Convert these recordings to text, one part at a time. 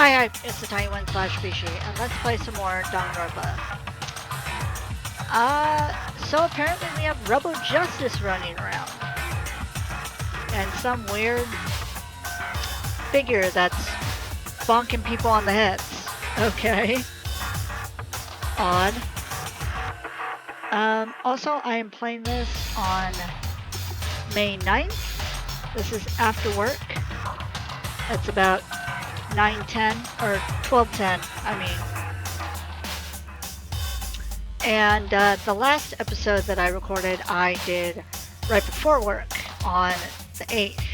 Hi, it's the Tiny One / Bishie, and let's play some more Danganronpa. So apparently we have Robo Justice running around. And some weird figure that's bonking people on the heads. Okay. Odd. Also, I am playing this on May 9th. This is after work. It's about 9:10 or 12:10, I mean. And the last episode that I recorded, I did right before work on the 8th.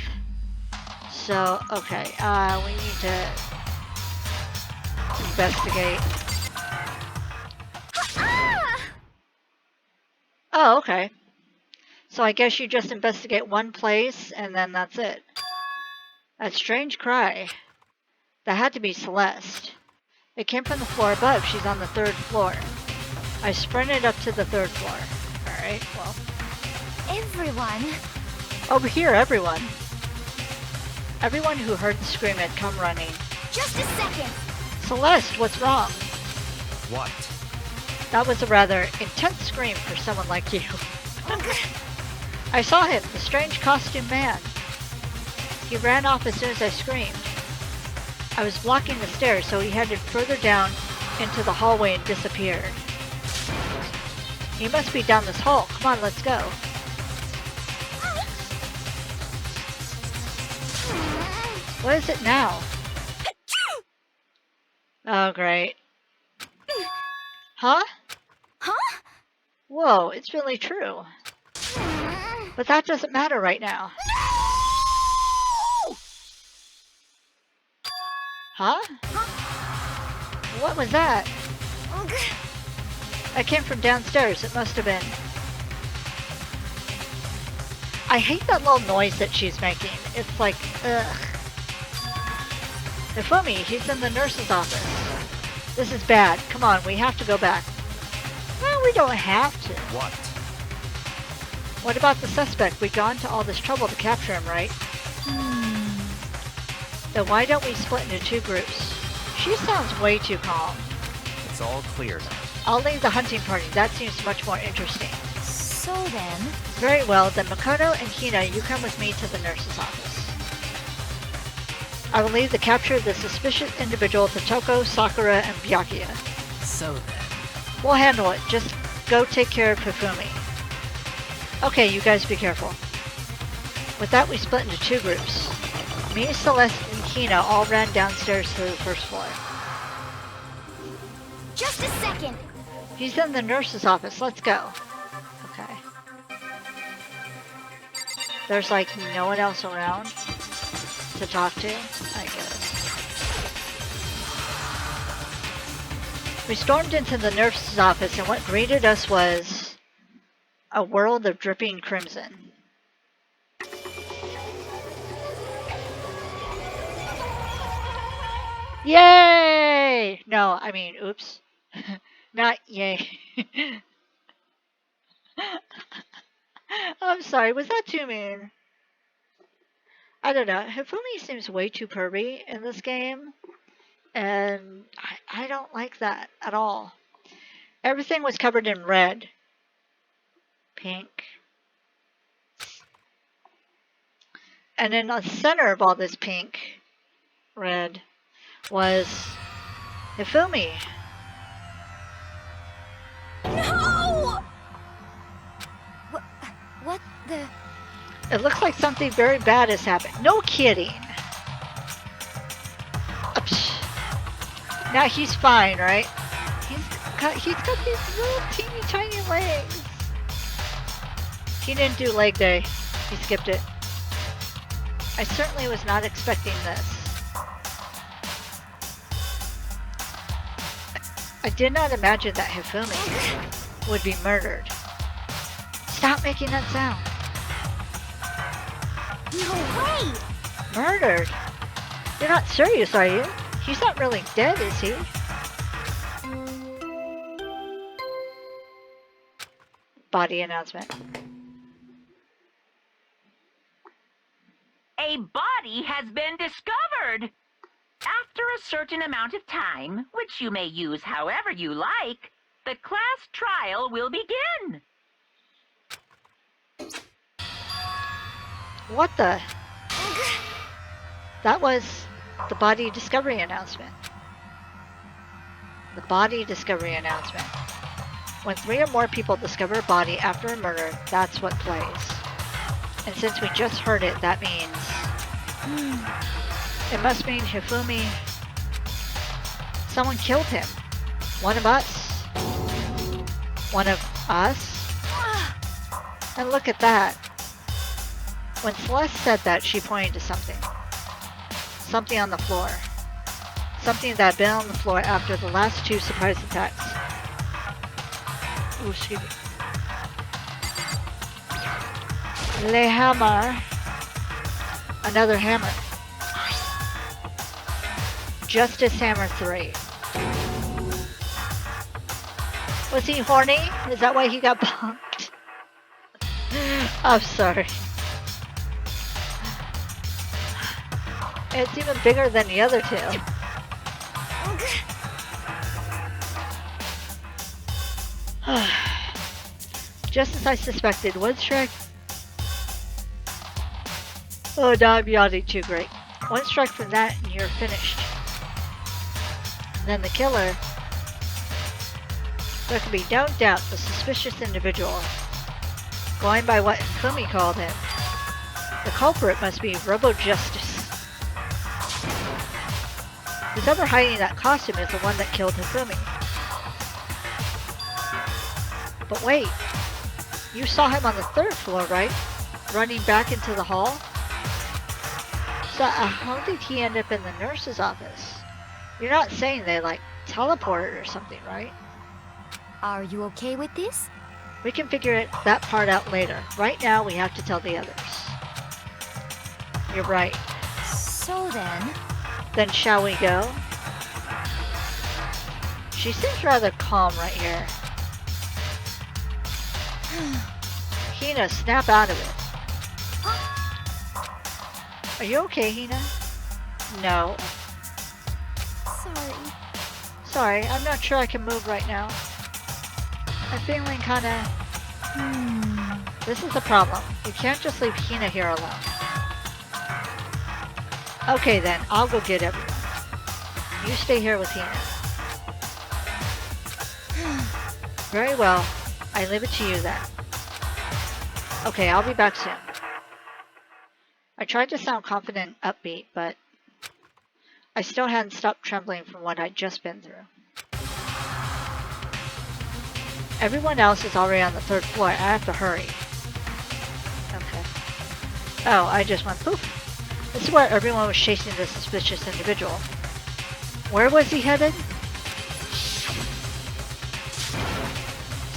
So, okay, we need to investigate. Oh, okay. So I guess you just investigate one place and then that's it. That strange cry. That had to be Celeste. It came from the floor above. She's on the 3rd floor. I sprinted up to the 3rd floor. Alright, well. Everyone. Over here, everyone. Everyone who heard the scream had come running. Just a second. Celeste, what's wrong? What? That was a rather intense scream for someone like you. I saw him, the strange costume man. He ran off as soon as I screamed. I was blocking the stairs, so he headed further down into the hallway and disappeared. He must be down this hall. Come on, let's go. What is it now? Oh, great. Huh? Huh? Whoa, it's really true. But that doesn't matter right now. No! Huh? What was that? That came from downstairs. It must have been. I hate that little noise that she's making. It's like, ugh. Ifumi, he's in the nurse's office. This is bad. Come on, we have to go back. Well, we don't have to. What? What about the suspect? We gone to all this trouble to capture him, right? Then why don't we split into 2 groups? She sounds way too calm. It's all clear now. I'll lead the hunting party. That seems much more interesting. So then... Very well, then Makoto and Hina, you come with me to the nurse's office. I will leave the capture of the suspicious individual to Toko, Sakura, and Byakuya. So then... We'll handle it. Just go take care of Hifumi. Okay, you guys be careful. With that, we split into 2 groups. Me, Celeste, and Hina all ran downstairs to the 1st floor. Just a second. He's in the nurse's office. Let's go. Okay. There's like no one else around to talk to, I guess. We stormed into the nurse's office and what greeted us was a world of dripping crimson. Yay! No, I mean, oops. Not yay. I'm sorry, was that too mean? I don't know. Hifumi seems way too pervy in this game. And I don't like that at all. Everything was covered in red. Pink. And in the center of all this pink, red, was Hifumi. No! What the... It looks like something very bad has happened. No kidding. Oops. Now he's fine, right? He's got these little teeny tiny legs. He didn't do leg day. He skipped it. I certainly was not expecting this. I did not imagine that Hifumi would be murdered. Stop making that sound. No way! Murdered? You're not serious, are you? He's not really dead, is he? Body announcement. A body has been discovered! After a certain amount of time, which you may use however you like, the class trial will begin. What the? That was the body discovery announcement. The body discovery announcement. When 3 or more people discover a body after a murder, that's what plays. And since we just heard it, that means... It must mean Hifumi... Someone killed him. One of us. One of us? And look at that. When Celeste said that, she pointed to something. Something on the floor. Something that had been on the floor after the last 2 surprise attacks. Ooh, excuse me. Le hammer. Another hammer. Justice Hammer 3. Was he horny? Is that why he got bumped? I'm sorry. It's even bigger than the other 2. Just as I suspected, one strike... Oh, now I'm yawning too great. One strike from that and you're finished. And then the killer... There can be no doubt the suspicious individual. Going by what Kumi called him, the culprit must be Robo Justice. Who's ever hiding that costume is the one that killed Hifumi. But wait, you saw him on the 3rd floor, right? Running back into the hall? So how did he end up in the nurse's office? You're not saying they like teleported or something, right? Are you okay with this? We can figure that part out later. Right now we have to tell the others. You're right. So then... Then shall we go? She seems rather calm right here. Hina, snap out of it. Are you okay, Hina? No. Sorry. Sorry, I'm not sure I can move right now. I'm feeling kinda... This is the problem. We can't just leave Hina here alone. Okay then, I'll go get everyone. You stay here with Hina. Very well. I leave it to you then. Okay, I'll be back soon. I tried to sound confident and upbeat, but I still hadn't stopped trembling from what I'd just been through. Everyone else is already on the 3rd floor. I have to hurry. Okay. Oh, I just went poof. This is where everyone was chasing the suspicious individual. Where was he headed?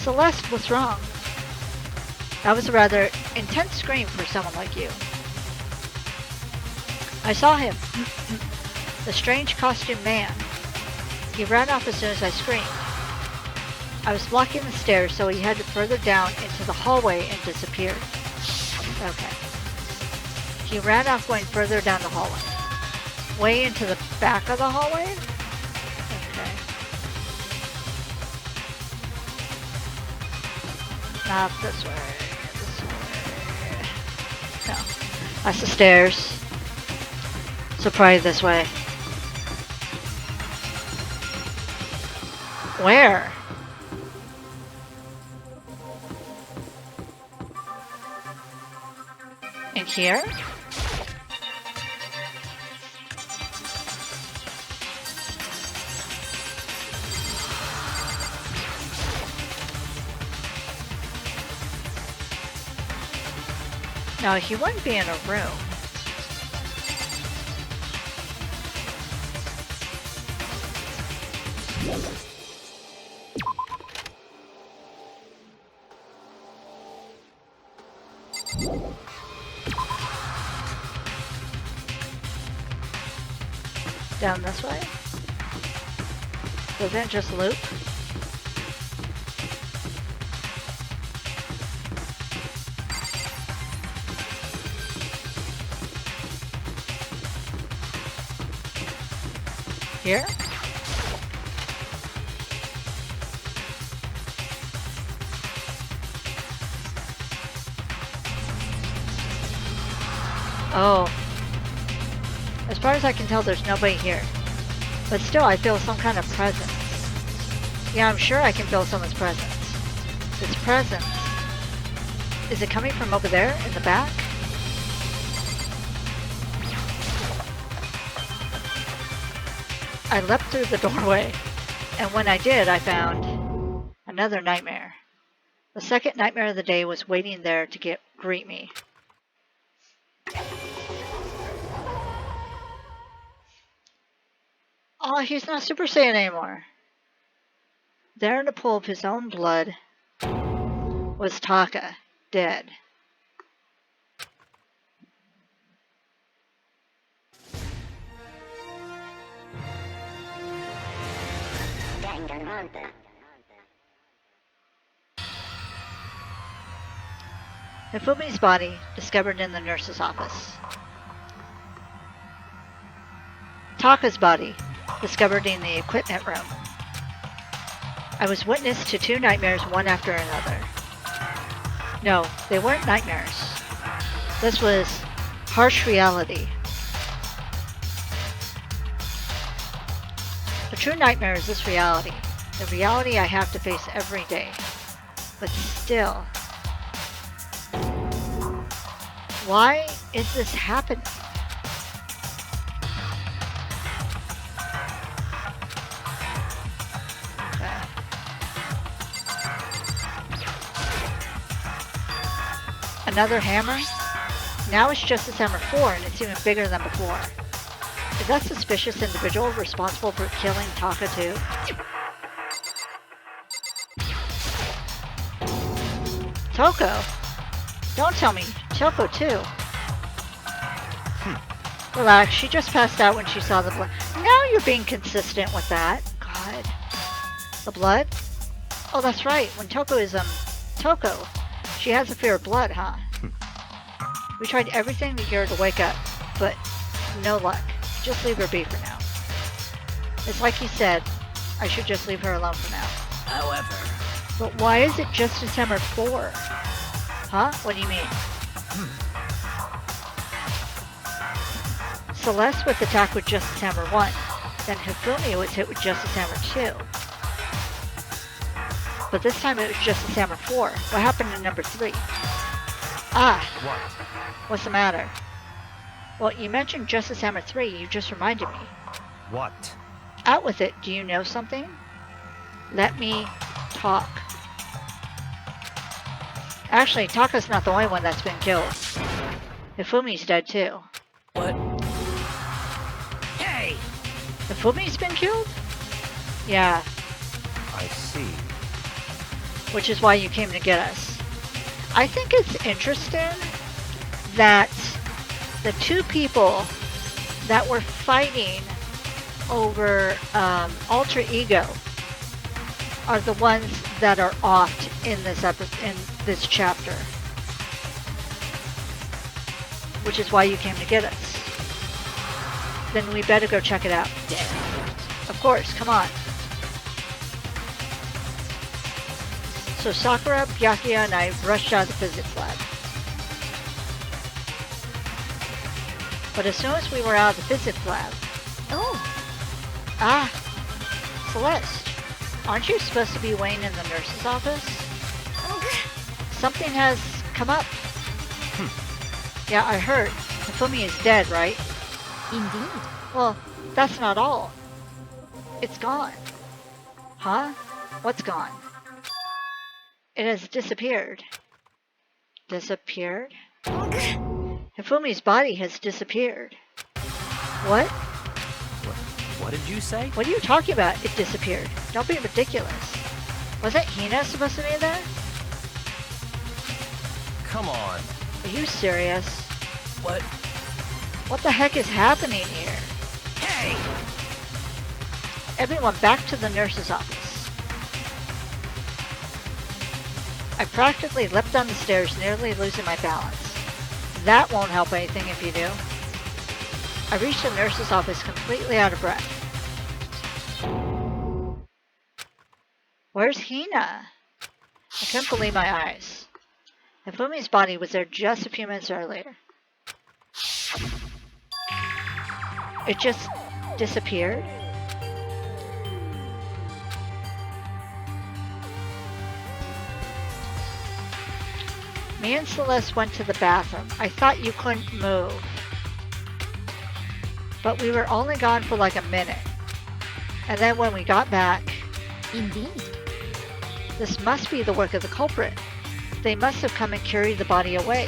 Celeste, what's wrong? That was a rather intense scream for someone like you. I saw him. The strange costumed man. He ran off as soon as I screamed. I was blocking the stairs, so he headed further down into the hallway and disappeared. Okay. He ran off going further down the hallway. Way into the back of the hallway? Okay. Not this way. This way. No. That's the stairs. So probably this way. Where? In here? No, he wouldn't be in a room. Down this way? Doesn't it just loop? Here? Oh. As far as I can tell, there's nobody here. But still, I feel some kind of presence. Yeah, I'm sure I can feel someone's presence. This presence. Is it coming from over there in the back? I leapt through the doorway, and when I did, I found another nightmare. The second nightmare of the day was waiting there to greet me. Oh, he's not Super Saiyan anymore. There in the pool of his own blood was Taka, dead. Danganronpa. Hifumi's body discovered in the nurse's office. Taka's body discovered in the equipment room. I was witness to 2 nightmares, one after another. No, they weren't nightmares. This was harsh reality. The true nightmare is this reality. The reality I have to face every day. But still, why is this happening? Another hammer? Now it's Justice Hammer 4 and it's even bigger than before. Is that suspicious individual responsible for killing Taka too? Toko? Don't tell me, Toko too. Relax, she just passed out when she saw the blood. Now you're being consistent with that. God. The blood? Oh, that's right, when Toko is, Toko. She has a fear of blood, huh? We tried everything to get her to wake up, but no luck. Just leave her be for now. It's like you said, I should just leave her alone for now. However, But why is it Justice Hammer 4? Huh? What do you mean? Celeste was attacked with Justice Hammer 1, then Hifumi was hit with Justice Hammer 2. But this time it was Justice Hammer 4. What happened in number 3? Ah, what? what's the matter? Well, you mentioned Justice Hammer 3, you just reminded me. What? Out with it, do you know something? Let me talk. Actually, Taka's not the only one that's been killed. Hifumi's dead too. What? Hey! Hifumi's been killed? Yeah, I see. which is why you came to get us. I think it's interesting that the 2 people that were fighting over Alter Ego are the ones that are offed in this chapter, which is why you came to get us. Then we better go check it out. Of course, come on. So Sakura, Byakuya, and I rushed out of the physics lab. But as soon as we were out of the physics lab... Oh, Ah! Celeste, aren't you supposed to be waiting in the nurse's office? Something has come up. Yeah, I heard. Hifumi is dead, right? indeed. Well, that's not all. It's gone. Huh? What's gone? It has disappeared. Disappeared? Hifumi's body has disappeared. What? What did you say? What are you talking about? It disappeared. Don't be ridiculous. Wasn't Hina supposed to be there? Come on. Are you serious? What? What the heck is happening here? Hey! Everyone back to the nurse's office. I practically leapt down the stairs, nearly losing my balance. That won't help anything if you do. I reached the nurse's office completely out of breath. Where's Hina? I couldn't believe my eyes. Hifumi's body was there just a few minutes earlier. It just disappeared? Me and Celeste went to the bathroom. I thought you couldn't move. But we were only gone for like a minute. And then when we got back, Indeed. this must be the work of the culprit. They must have come and carried the body away.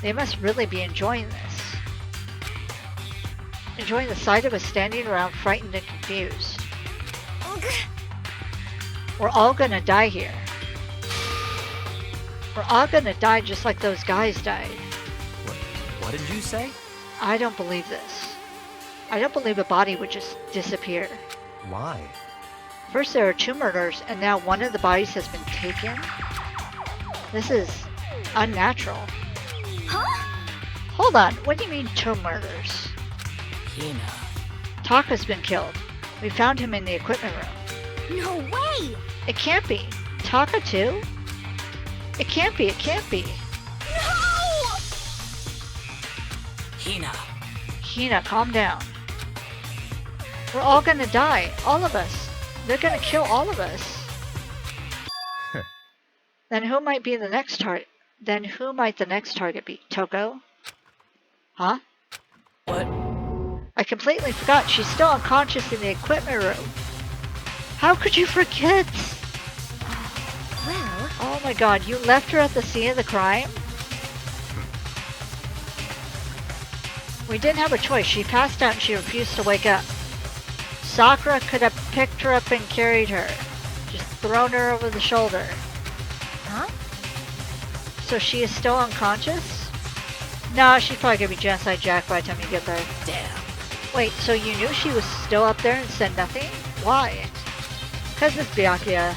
They must really be enjoying this. Enjoying the sight of us standing around frightened and confused. We're all gonna die here. We're all gonna die just like those guys died. What did you say? I don't believe this. I don't believe a body would just disappear. Why? First there are 2 murders, and now one of the bodies has been taken? This is unnatural. Huh? Hold on, what do you mean 2 murders? Hina. Taka's been killed. We found him in the equipment room. No way! It can't be. Taka too? It can't be, it can't be. No! Hina. Hina, calm down. We're all gonna die. All of us. They're gonna kill all of us. Then who might be the next target? Then who might the next target be? Toko? Huh? What? I completely forgot. She's still unconscious in the equipment room. How could you forget? Well, Oh my god, you left her at the scene of the crime? We didn't have a choice. She passed out and she refused to wake up. Sakura could have picked her up and carried her. Just thrown her over the shoulder. huh? So she is still unconscious? No, she's probably gonna be genocide jacked by the time you get there. Damn. Wait, so you knew she was still up there and said nothing? Why? Because it's Byakuya.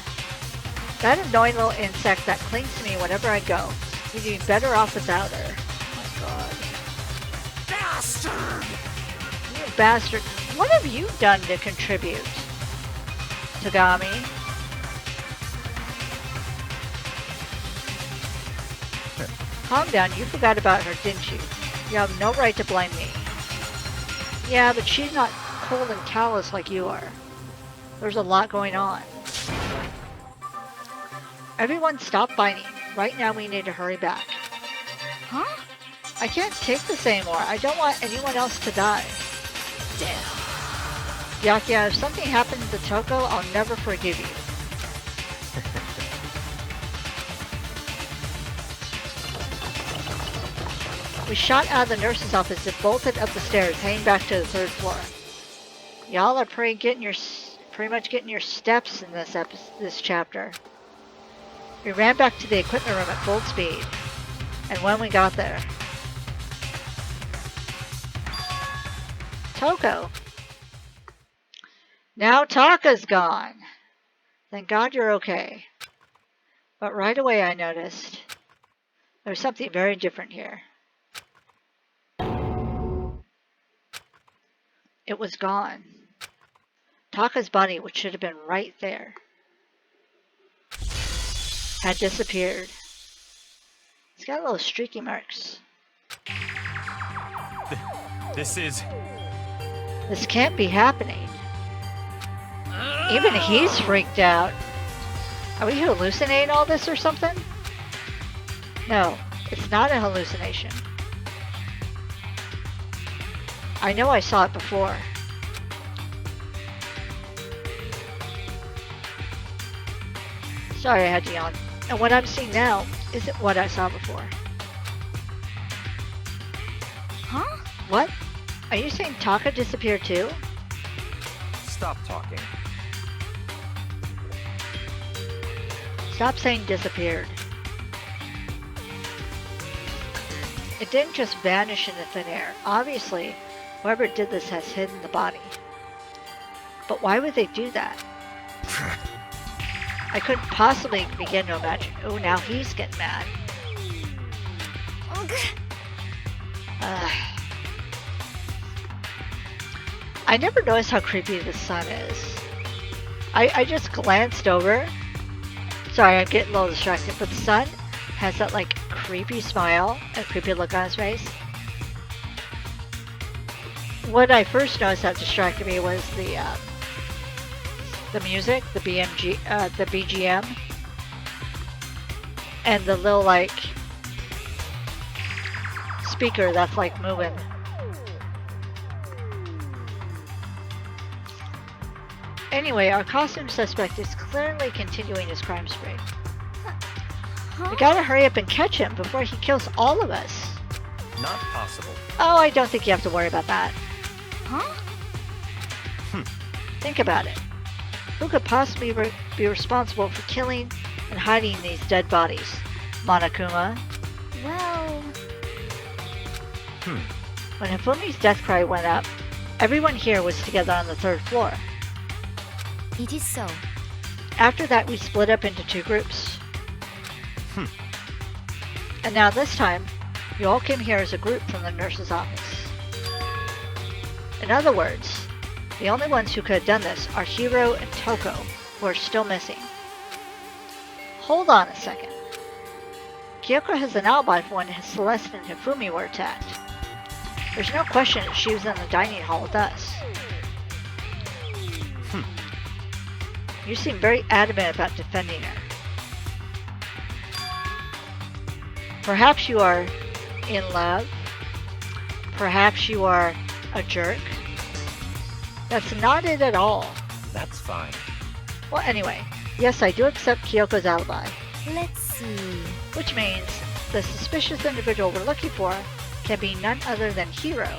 That annoying little insect that clings to me whenever I go. You'd be better off without her. Oh my god. Bastard! You bastard. What have you done to contribute? Tagami? Calm down, you forgot about her, didn't you? You have no right to blame me. Yeah, but she's not cold and callous like you are. There's a lot going on. Everyone stop fighting. Right now we need to hurry back. Huh? I can't take this anymore. I don't want anyone else to die. Damn. Byakuya, if something happens to Toko, I'll never forgive you. We shot out of the nurse's office and bolted up the stairs, heading back to the 3rd floor. Y'all are pretty much getting your steps in this chapter. We ran back to the equipment room at full speed, and when we got there, Toko. Now Taka's gone. Thank God you're okay. But right away I noticed there was something very different here. It was gone. Taka's body, which should have been right there, had disappeared. It's got little streaky marks. This can't be happening. Even he's freaked out. Are we hallucinating all this or something? No, it's not a hallucination. I know I saw it before. Sorry I had to yawn. And what I'm seeing now isn't what I saw before. Huh? What? Are you saying Taka disappeared too? Stop talking. Stop saying disappeared. It didn't just vanish into thin air. Obviously, whoever did this has hidden the body. But why would they do that? I couldn't possibly begin to imagine. Oh, now he's getting mad. I never noticed how creepy the sun is. I just glanced over. Sorry, I'm getting a little distracted, but the son has that like creepy smile and creepy look on his face. What I first noticed that distracted me was the music, the BGM, and the little like speaker that's like moving. Anyway, our costume suspect is clearly continuing his crime spree. Huh? We gotta hurry up and catch him before he kills all of us. Not possible. Oh, I don't think you have to worry about that. Huh? Think about it. Who could possibly be responsible for killing and hiding these dead bodies? Monokuma. Well, When Hifumi's death cry went up, everyone here was together on the 3rd floor. it is so. After that, we split up into 2 groups. And now this time, you all came here as a group from the nurse's office. In other words, the only ones who could have done this are Hiro and Toko, who are still missing. Hold on a second. Kyoko has an alibi for when Celeste and Hifumi were attacked. There's no question that she was in the dining hall with us. You seem very adamant about defending her. Perhaps you are in love. Perhaps you are a jerk. That's not it at all. That's fine. Well, anyway, yes, I do accept Kyoko's alibi, Let's see. which means the suspicious individual we're looking for can be none other than Hiro.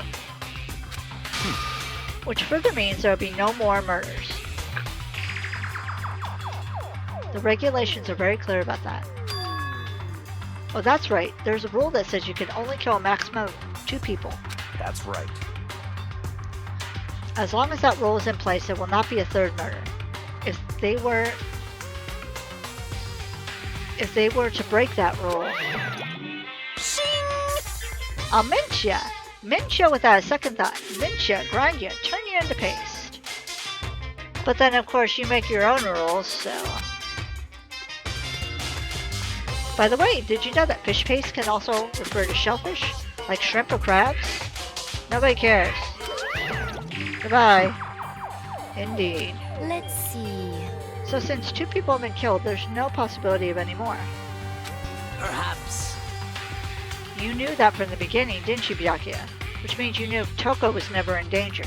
Which further means there will be no more murders. The regulations are very clear about that. Oh, that's right. There's a rule that says you can only kill a maximum of 2 people. That's right. As long as that rule is in place, there will not be a 3rd murder. If they were to break that rule, I'll mince ya! Mince ya without a second thought. Mince ya, grind ya, turn you into paste. But then, of course, you make your own rules, so... By the way, did you know that fish paste can also refer to shellfish, like shrimp or crabs? Nobody cares. Goodbye. Indeed. Let's see. So since 2 people have been killed, there's no possibility of any more. Perhaps. You knew that from the beginning, didn't you, Byakuya? Which means you knew Toko was never in danger.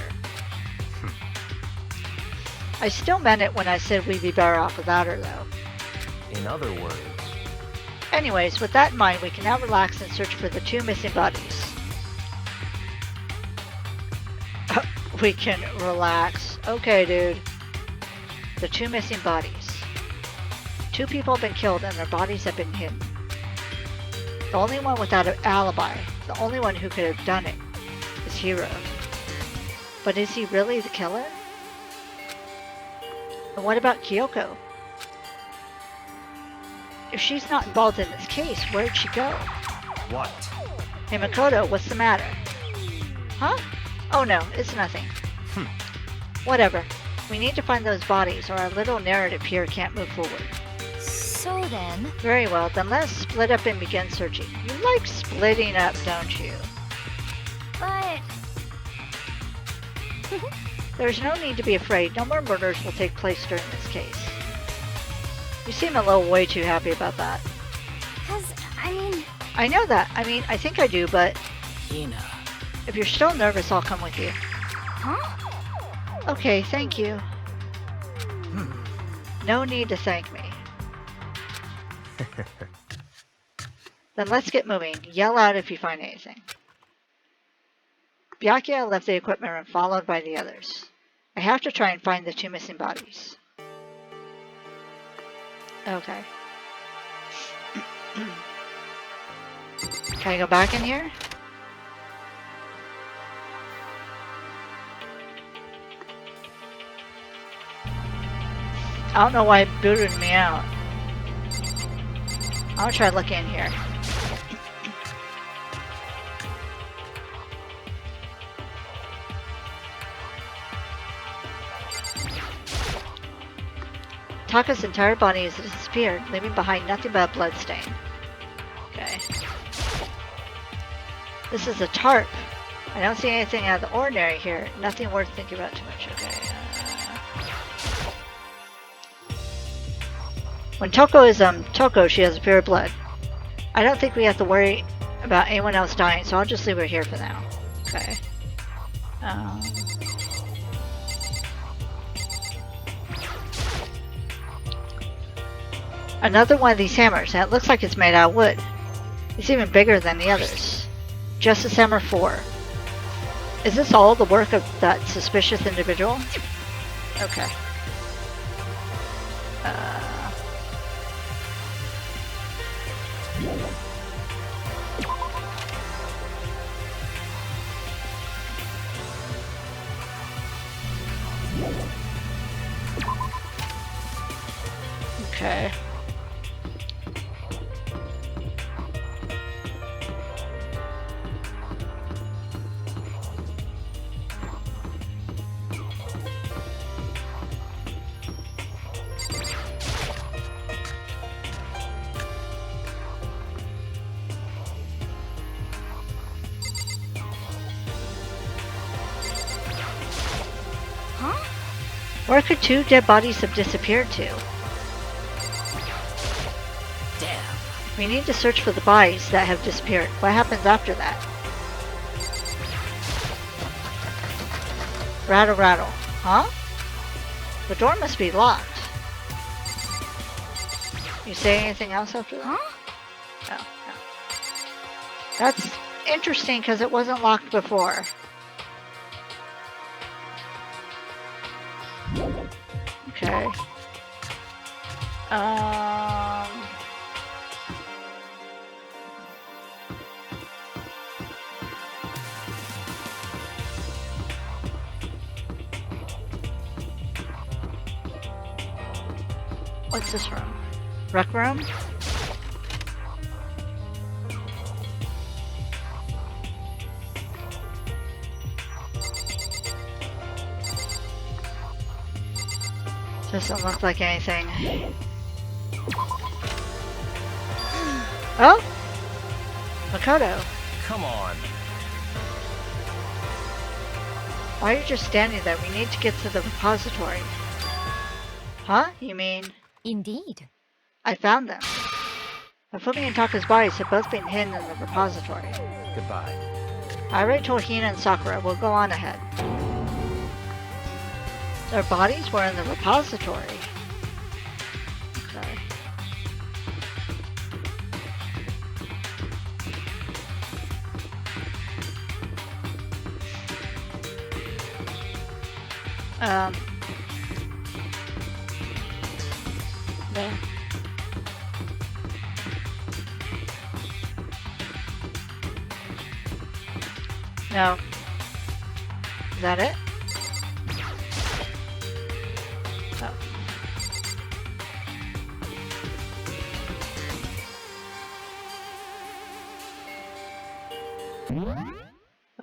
I still meant it when I said we'd be better off without her, though. In other words, Anyways, with that in mind, we can now relax and search for the 2 missing bodies. We can relax. Okay, dude. The 2 missing bodies. 2 people have been killed and their bodies have been hidden. The only one without an alibi, the only one who could have done it, is Hiro. But is he really the killer? And what about Kyoko? If she's not involved in this case, where'd she go? what? Hey Makoto, what's the matter? Huh? Oh no, it's nothing. Whatever. We need to find those bodies or our little narrative here can't move forward. So then, Very well, then let's split up and begin searching. You like splitting up, don't you? but There's no need to be afraid. No more murders will take place during this case. You seem a little way too happy about that. I know that. I think I do, but Hina. if you're still nervous, I'll come with you. huh? Okay, thank you. No need to thank me. Then let's get moving. Yell out if you find anything. Byakuya left the equipment room, followed by the others. I have to try and find the 2 missing bodies. Okay. Can I go back in here? I don't know why it booted me out. I'll try looking in here. Taka's entire body has disappeared, leaving behind nothing but a bloodstain. Okay. This is a tarp. I don't see anything out of the ordinary here. Nothing worth thinking about too much. Okay. When Toko is Toko, she has a fear of blood. I don't think we have to worry about anyone else dying, so I'll just leave her here for now. Okay. Another one of these hammers, and it looks like it's made out of wood. It's even bigger than the others. Justice Hammer 4. Is this all the work of that suspicious individual? Okay. Okay. Where could 2 dead bodies have disappeared to? Damn. We need to search for the bodies that have disappeared. What happens after that? Rattle, rattle. Huh? The door must be locked. You say anything else after that? No, no. That's interesting because it wasn't locked before. Okay. What's this room? Rec room? Doesn't look like anything. Oh! Makoto. Come on. Why are you just standing there? We need to get to the repository. Huh? You mean... Indeed. I found them. Afumi and Taka's bodies have both been hidden in the repository. Goodbye. I already told Hina and Sakura we'll go on ahead. Their bodies were in the repository. Okay. There. No. Is that it?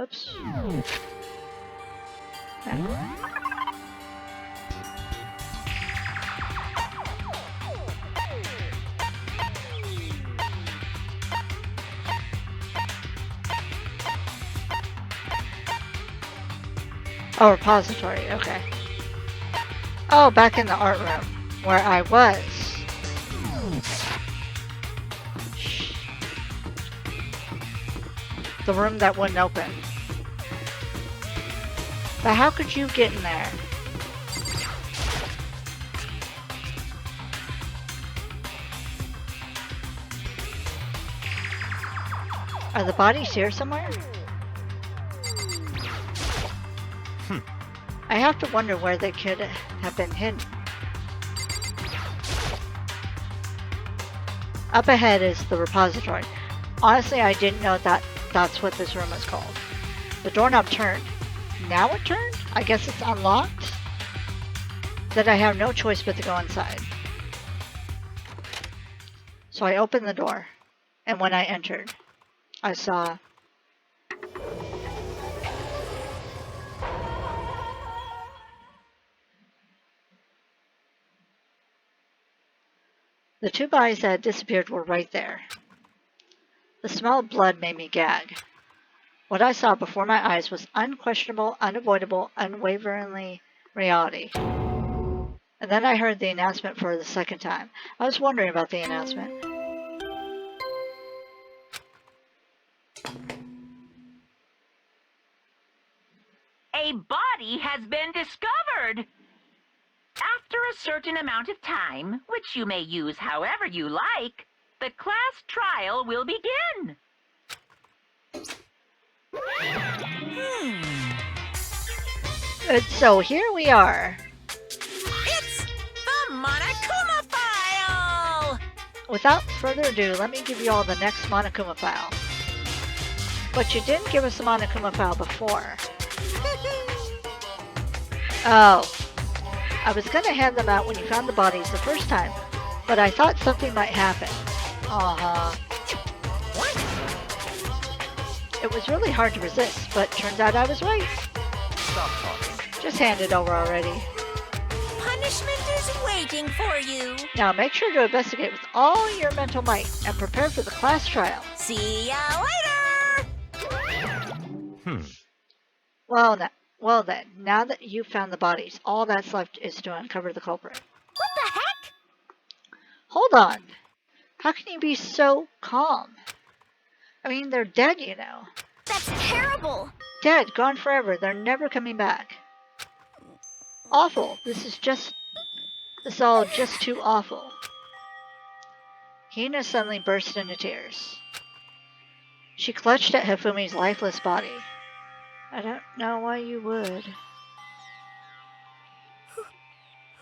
Oops. Yeah. Oh, repository, okay. Oh, back in the art room, where I was. The room that wouldn't open. But how could you get in there? Are the bodies here somewhere? I have to wonder where they could have been hidden. Up ahead is the repository. Honestly, I didn't know that that's what this room is called. The doorknob turned. Now it turned? I guess it's unlocked? That I have no choice but to go inside. So I opened the door, and when I entered, I saw... The two bodies that had disappeared were right there. The smell of blood made me gag. What I saw before my eyes was unquestionable, unavoidable, unwaveringly reality. And then I heard the announcement for the second time. I was wondering about the announcement. A body has been discovered. After a certain amount of time, which you may use however you like, the class trial will begin. And so here we are. It's the Monokuma file! Without further ado, let me give you all the next Monokuma file. But you didn't give us the Monokuma file before. Oh. I was going to hand them out when you found the bodies the first time, but I thought something might happen. It was really hard to resist, but turns out I was right. Stop talking. Just hand it over already. Punishment is waiting for you. Now make sure to investigate with all your mental might and prepare for the class trial. See ya later! Well then, now that you've found the bodies, all that's left is to uncover the culprit. What the heck? Hold on. How can you be so calm? I mean, they're dead, you know. That's terrible. Dead, gone forever. They're never coming back. Awful. This is all just too awful. Hina suddenly burst into tears. She clutched at Hifumi's lifeless body. I don't know why you would.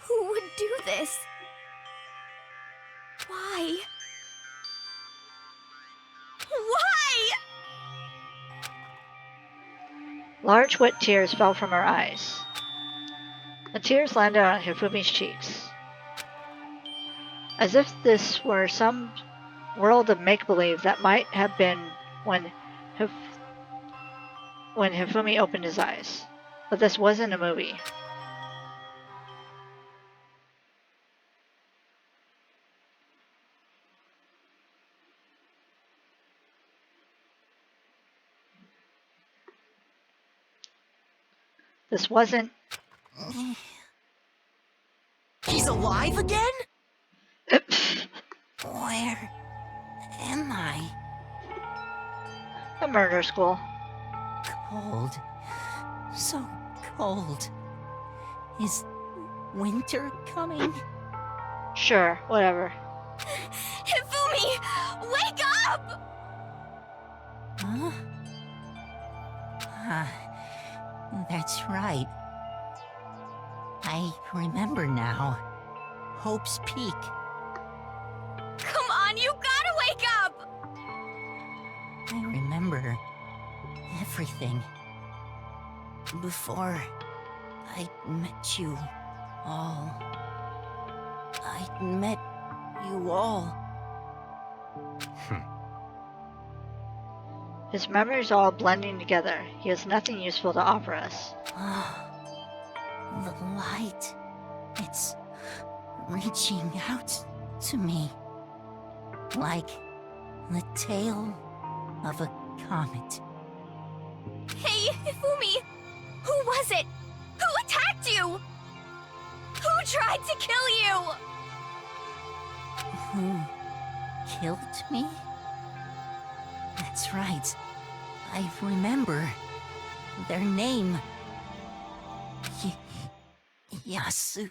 Who would do this? Why? Why? Large wet tears fell from her eyes. The tears landed on Hifumi's cheeks. As if this were some world of make-believe that might have been when Hifumi opened his eyes. But this wasn't a movie. This wasn't... He's alive again? Where am I? a murder school. Cold. So cold. Is winter coming? Sure, whatever. Hifumi, wake up! Huh? That's right. I remember now. Hope's Peak. Come on, you gotta wake up! I remember everything. Before I met you all. I met you all. His memories all blending together. He has nothing useful to offer us. The light. It's reaching out to me. Like the tail of a comet. Hey, Hifumi! Who was it? Who attacked you? Who tried to kill you? Who killed me? That's right. I remember their name. Yasu.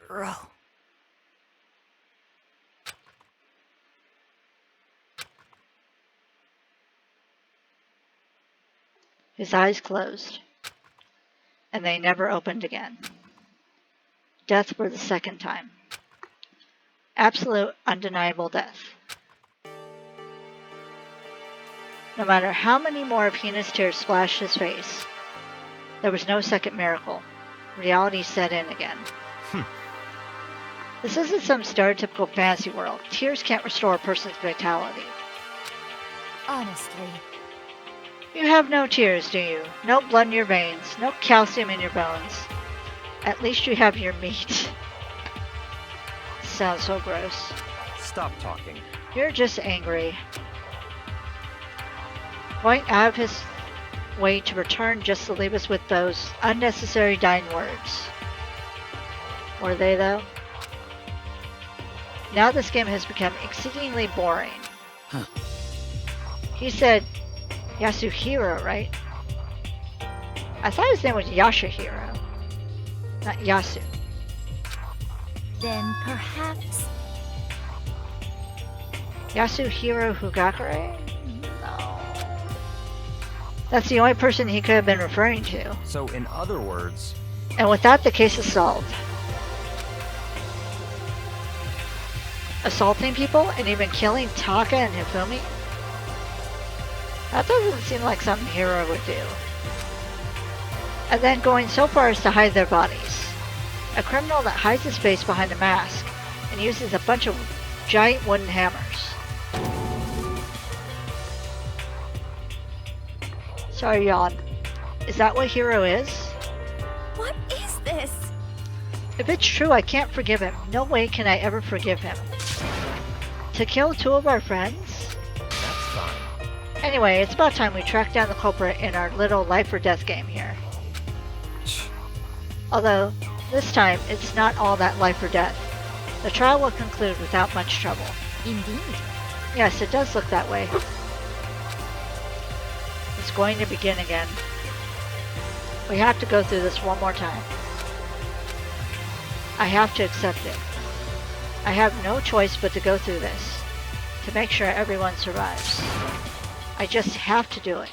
Hiro. His eyes closed, and they never opened again. Death for the second time. Absolute, undeniable death. No matter how many more of Hina's tears splashed his face, there was no second miracle. Reality set in again. This isn't some stereotypical fantasy world. Tears can't restore a person's vitality. Honestly. You have no tears, do you? No blood in your veins, no calcium in your bones. At least you have your meat. Sounds so gross. Stop talking. You're just angry. Going out of his way to return just to leave us with those unnecessary dying words. Were they though? Now this game has become exceedingly boring. Huh. He said Yasuhiro, right? I thought his name was Yashahiro, not Yasu. Then perhaps... Yasuhiro Hugakure? No. That's the only person he could have been referring to. So, in other words, And with that, the case is solved. Assaulting people and even killing Taka and Hifumi? That doesn't seem like something Hiro would do. And then going so far as to hide their bodies. A criminal that hides his face behind a mask and uses a bunch of giant wooden hammers. Sorry, yawn. Is that what Hiro is? What is this? If it's true, I can't forgive him. No way can I ever forgive him. To kill two of our friends? that's fine. Anyway, it's about time we track down the culprit in our little life or death game here. Although, this time, it's not all that life or death. The trial will conclude without much trouble. Indeed. Yes, it does look that way. It's going to begin again. We have to go through this one more time. I have to accept it. I have no choice but to go through this, to make sure everyone survives. I just have to do it.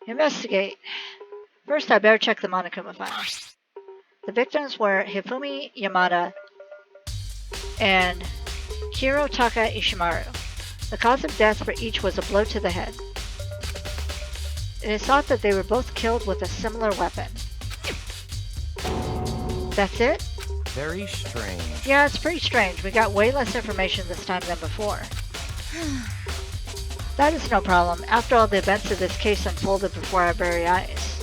Investigate. First, I better check the Monokuma file. The victims were Hifumi Yamada and Hirotaka Ishimaru. The cause of death for each was a blow to the head. It is thought that they were both killed with a similar weapon. That's it? Very strange. Yeah, it's pretty strange. We got way less information this time than before. That is no problem. After all, the events of this case unfolded before our very eyes.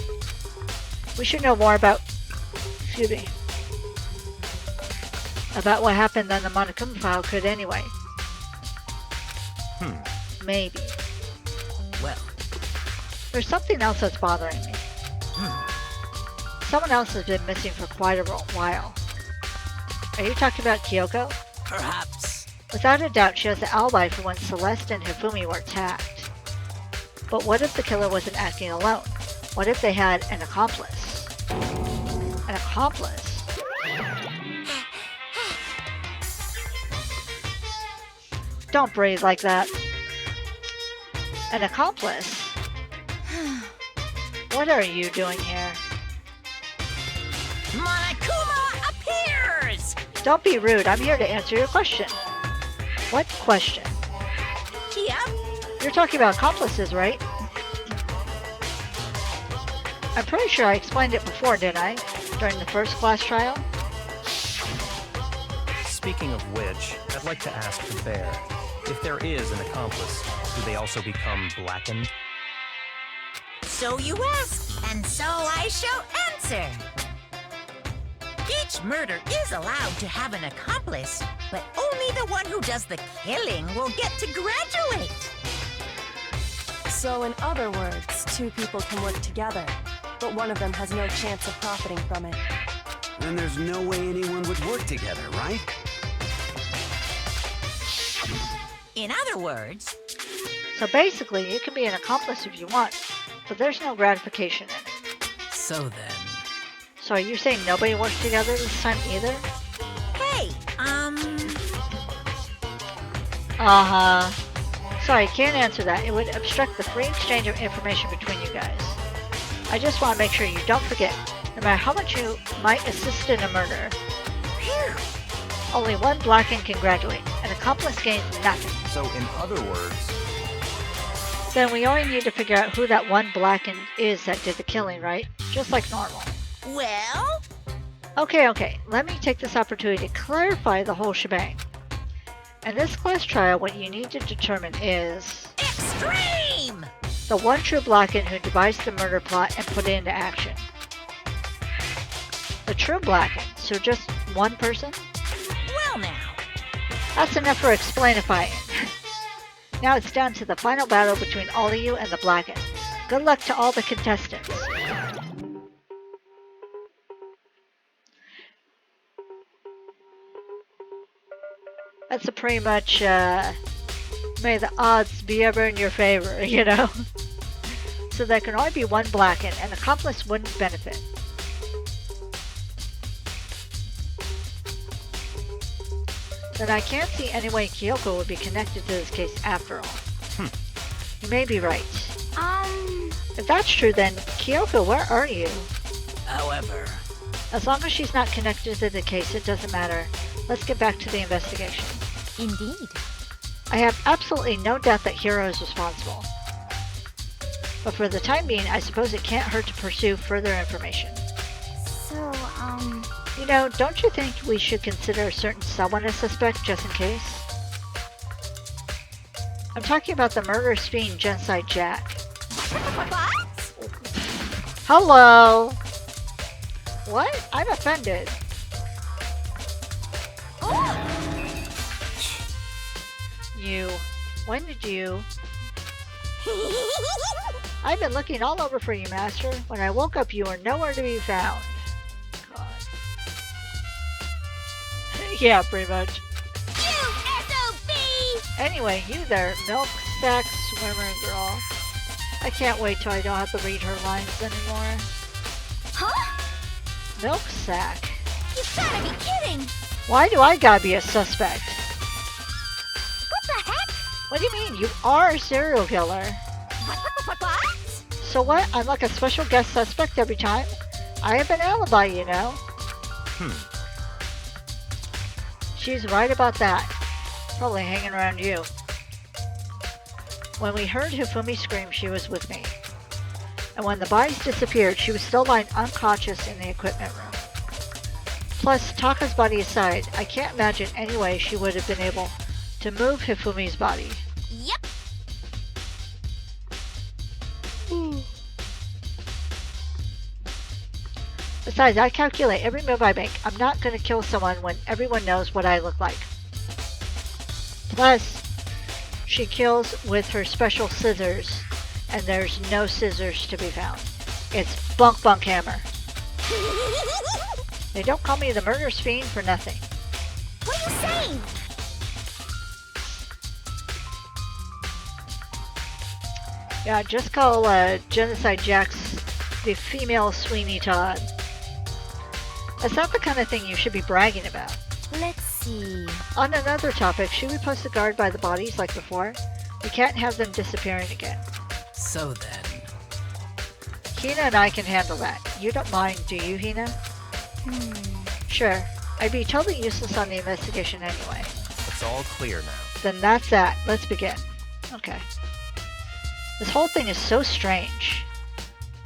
We should know more about... Excuse me. About what happened on the Monokuma file could anyway. Maybe. Well, There's something else that's bothering me. Someone else has been missing for quite a while. Are you talking about Kyoko? perhaps. Without a doubt, she has the alibi for when Celeste and Hifumi were attacked. But what if the killer wasn't acting alone? What if they had an accomplice? An accomplice? Don't breathe like that. An accomplice? What are you doing here? Monokuma appears! Don't be rude. I'm here to answer your question. What question? Yep. You're talking about accomplices, right? I'm pretty sure I explained it before, didn't I? During the first class trial? Speaking of which, I'd like to ask the bear, if there is an accomplice, do they also become blackened? So you ask, and so I shall answer. Each murder is allowed to have an accomplice, but only the one who does the killing will get to graduate. So in other words, two people can work together, but one of them has no chance of profiting from it. Then there's no way anyone would work together, right? In other words, So basically, you can be an accomplice if you want, but there's no gratification in it. so then. So are you saying nobody works together this time either? Hey, Uh-huh. Sorry, can't answer that. It would obstruct the free exchange of information between you guys. I just want to make sure you don't forget, no matter how much you might assist in a murder, only one blackened can graduate. An accomplice gains nothing. So, in other words, Then we only need to figure out who that one blackened is that did the killing, right? Just like normal. well, Okay. Let me take this opportunity to clarify the whole shebang. In this class trial, what you need to determine is extreme! The one true Blacken who devised the murder plot and put it into action. The true Blacken, so just one person? Well now. That's enough for explainifying. Now it's down to the final battle between all of you and the Blacken. Good luck to all the contestants. That's a pretty much, may the odds be ever in your favor, you know? So there can only be one Blacken, and accomplice wouldn't benefit. Then I can't see any way Kyoko would be connected to this case after all. You may be right. If that's true, then Kyoko, where are you? However, As long as she's not connected to the case, it doesn't matter. Let's get back to the investigation. Indeed. I have absolutely no doubt that Hiro is responsible. But for the time being, I suppose it can't hurt to pursue further information. So, You know, don't you think we should consider a certain someone a suspect just in case? I'm talking about the murderous fiend Genocide Jack. What? Hello! What? I'm offended. You. When did you? I've been looking all over for you, Master. When I woke up, you were nowhere to be found. God. Yeah, pretty much. You SOB! Anyway, you there, milk sack swimmer girl. I can't wait till I don't have to read her lines anymore. Huh? Milk sack? You gotta be kidding! Why do I gotta be a suspect? What the heck? What do you mean? You are a serial killer. What? So what? I'm like a special guest suspect every time? I have an alibi, you know. She's right about that. Probably hanging around you. When we heard Hifumi scream, she was with me. And when the bodies disappeared, she was still lying unconscious in the equipment room. Plus, Taka's body aside, I can't imagine any way she would have been able to move Hifumi's body. Yep. Besides, I calculate every move I make. I'm not going to kill someone when everyone knows what I look like. Plus, she kills with her special scissors, and there's no scissors to be found. It's Bunk Bunk Hammer. They don't call me the murderous fiend for nothing. What are you saying? Yeah, just call Genocide Jax the female Sweeney Todd. That's not the kind of thing you should be bragging about. Let's see. On another topic, should we post a guard by the bodies like before? We can't have them disappearing again. so then. Hina and I can handle that. You don't mind, do you, Hina? Sure. I'd be totally useless on the investigation anyway. It's all clear now. Then that's that. Let's begin. Okay. This whole thing is so strange.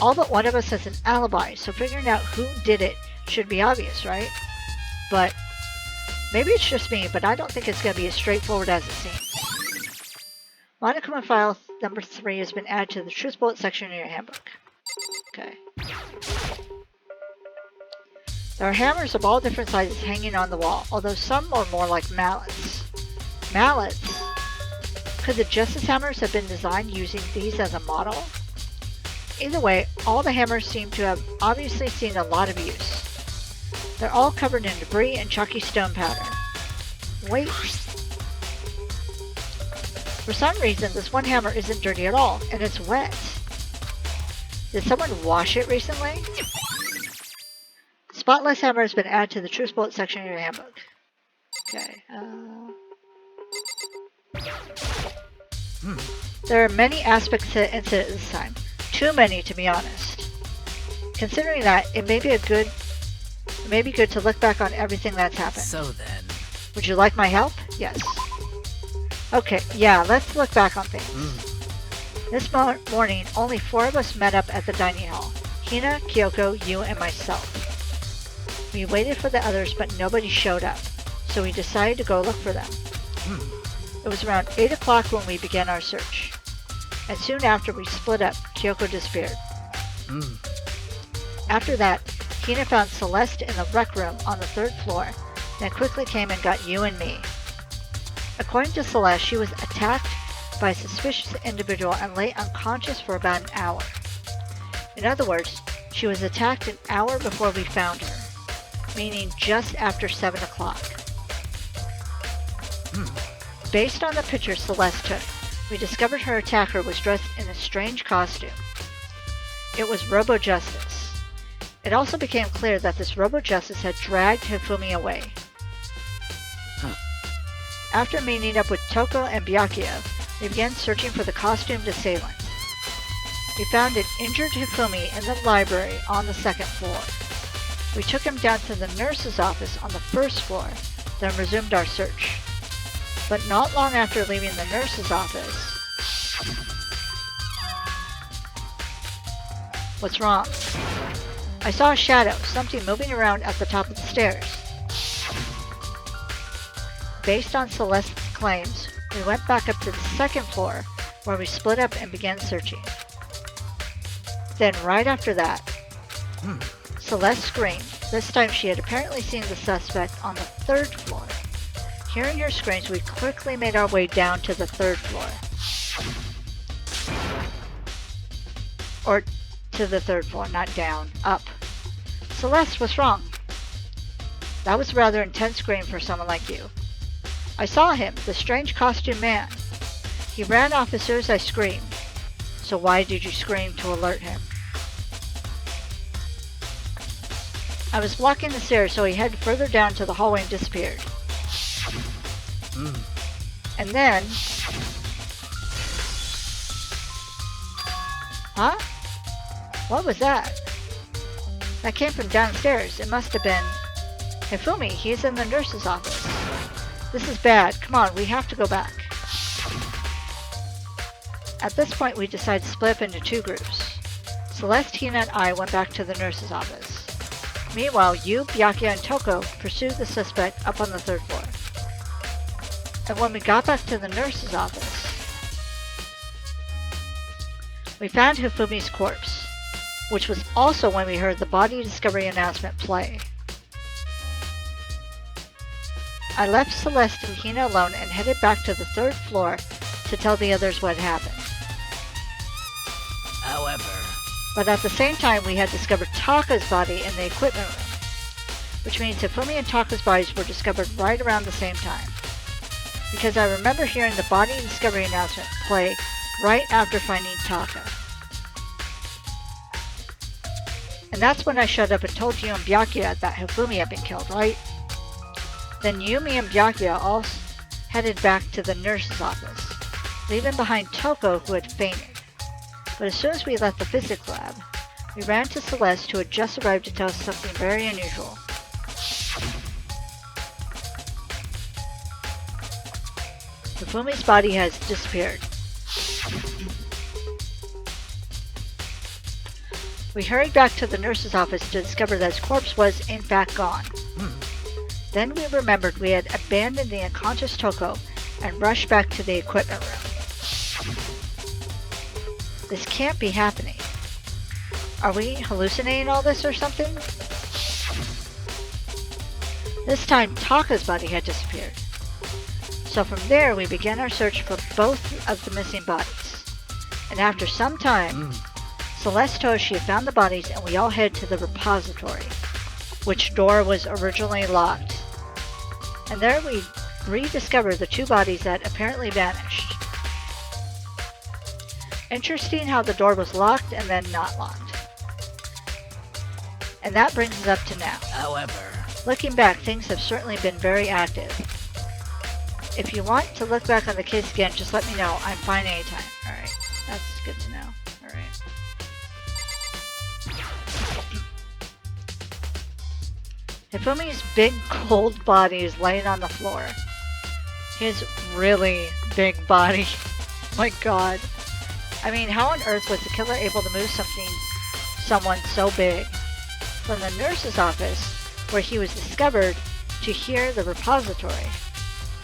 All but one of us has an alibi, so figuring out who did it should be obvious, right? But maybe it's just me, but I don't think it's going to be as straightforward as it seems. Monokuma file number 3 has been added to the Truth Bullet section in your handbook. Okay. There are hammers of all different sizes hanging on the wall, although some are more like mallets. Mallets? Could the Justice hammers have been designed using these as a model? Either way, all the hammers seem to have obviously seen a lot of use. They're all covered in debris and chalky stone powder. Wait. For some reason, this one hammer isn't dirty at all, and it's wet. Did someone wash it recently? Spotless hammer has been added to the Truth Bullet section of your handbook. Okay. There are many aspects to the incident this time. Too many, to be honest. Considering that, it may be good to look back on everything that's happened. So then. Would you like my help? Yes. Okay, yeah, let's look back on things. This morning, only 4 of us met up at the dining hall. Hina, Kyoko, you, and myself. We waited for the others, but nobody showed up, so we decided to go look for them. It was around 8 o'clock when we began our search. and soon after we split up, Kyoko disappeared. After that, Hina found Celeste in the rec room on the 3rd floor, then quickly came and got you and me. According to Celeste, she was attacked by a suspicious individual and lay unconscious for about an hour. In other words, she was attacked an hour before we found her, meaning just after 7 o'clock. Based on the picture Celeste took, we discovered her attacker was dressed in a strange costume. It was Robo Justice. It also became clear that this Robo Justice had dragged Hifumi away. After meeting up with Toko and Byakuya, we began searching for the costumed assailant. We found an injured Hifumi in the library on the 2nd floor. We took him down to the nurse's office on the 1st floor, then resumed our search. But not long after leaving the nurse's office... What's wrong? I saw a shadow, something moving around at the top of the stairs. Based on Celeste's claims, we went back up to the 2nd floor, where we split up and began searching. Then right after that, Celeste screamed. This time she had apparently seen the suspect on the 3rd floor. Hearing her screams, we quickly made our way down to the 3rd floor. Or to the 3rd floor, not down, up. Celeste, what's wrong? That was a rather intense scream for someone like you. I saw him, the strange costume man. He ran off as soon as I screamed. So why did you scream to alert him? I was blocking the stairs, so he headed further down to the hallway and disappeared. And then... Huh? What was that? That came from downstairs. It must have been... Hifumi, he's in the nurse's office. This is bad. Come on, we have to go back. At this point, we decided to split up into 2 groups. Celeste, Hina, and I went back to the nurse's office. Meanwhile, you, Byakuya, and Toko pursued the suspect up on the 3rd floor. And when we got back to the nurse's office, we found Hifumi's corpse, which was also when we heard the body discovery announcement play. I left Celeste and Hina alone and headed back to the 3rd floor to tell the others what happened. However... But at the same time, we had discovered Taka's body in the equipment room, which means Hifumi and Taka's bodies were discovered right around the same time. Because I remember hearing the body discovery announcement play right after finding Taka. And that's when I showed up and told you and Byakuya that Hifumi had been killed, right? Then Yumi and Byakuya all headed back to the nurse's office, leaving behind Toko, who had fainted. But as soon as we left the physics lab, we ran to Celeste, who had just arrived to tell us something very unusual. Hifumi's body has disappeared. We hurried back to the nurse's office to discover that his corpse was in fact gone. Then we remembered we had abandoned the unconscious Toko and rushed back to the equipment room. This can't be happening. Are we hallucinating all this or something? This time, Taka's body had disappeared. So from there, we began our search for both of the missing bodies. And after some time, Celeste told us she had found the bodies and we all headed to the repository, which door was originally locked. And there we rediscovered the 2 bodies that apparently vanished. Interesting how the door was locked and then not locked. And that brings us up to now. However... Looking back, things have certainly been very active. If you want to look back on the case again, just let me know. I'm fine anytime. Alright, that's good to know. Alright. Hifumi's big cold body is laying on the floor. His really big body. My god. I mean, how on earth was the killer able to move someone so big? From the nurse's office, where he was discovered, to here, the repository.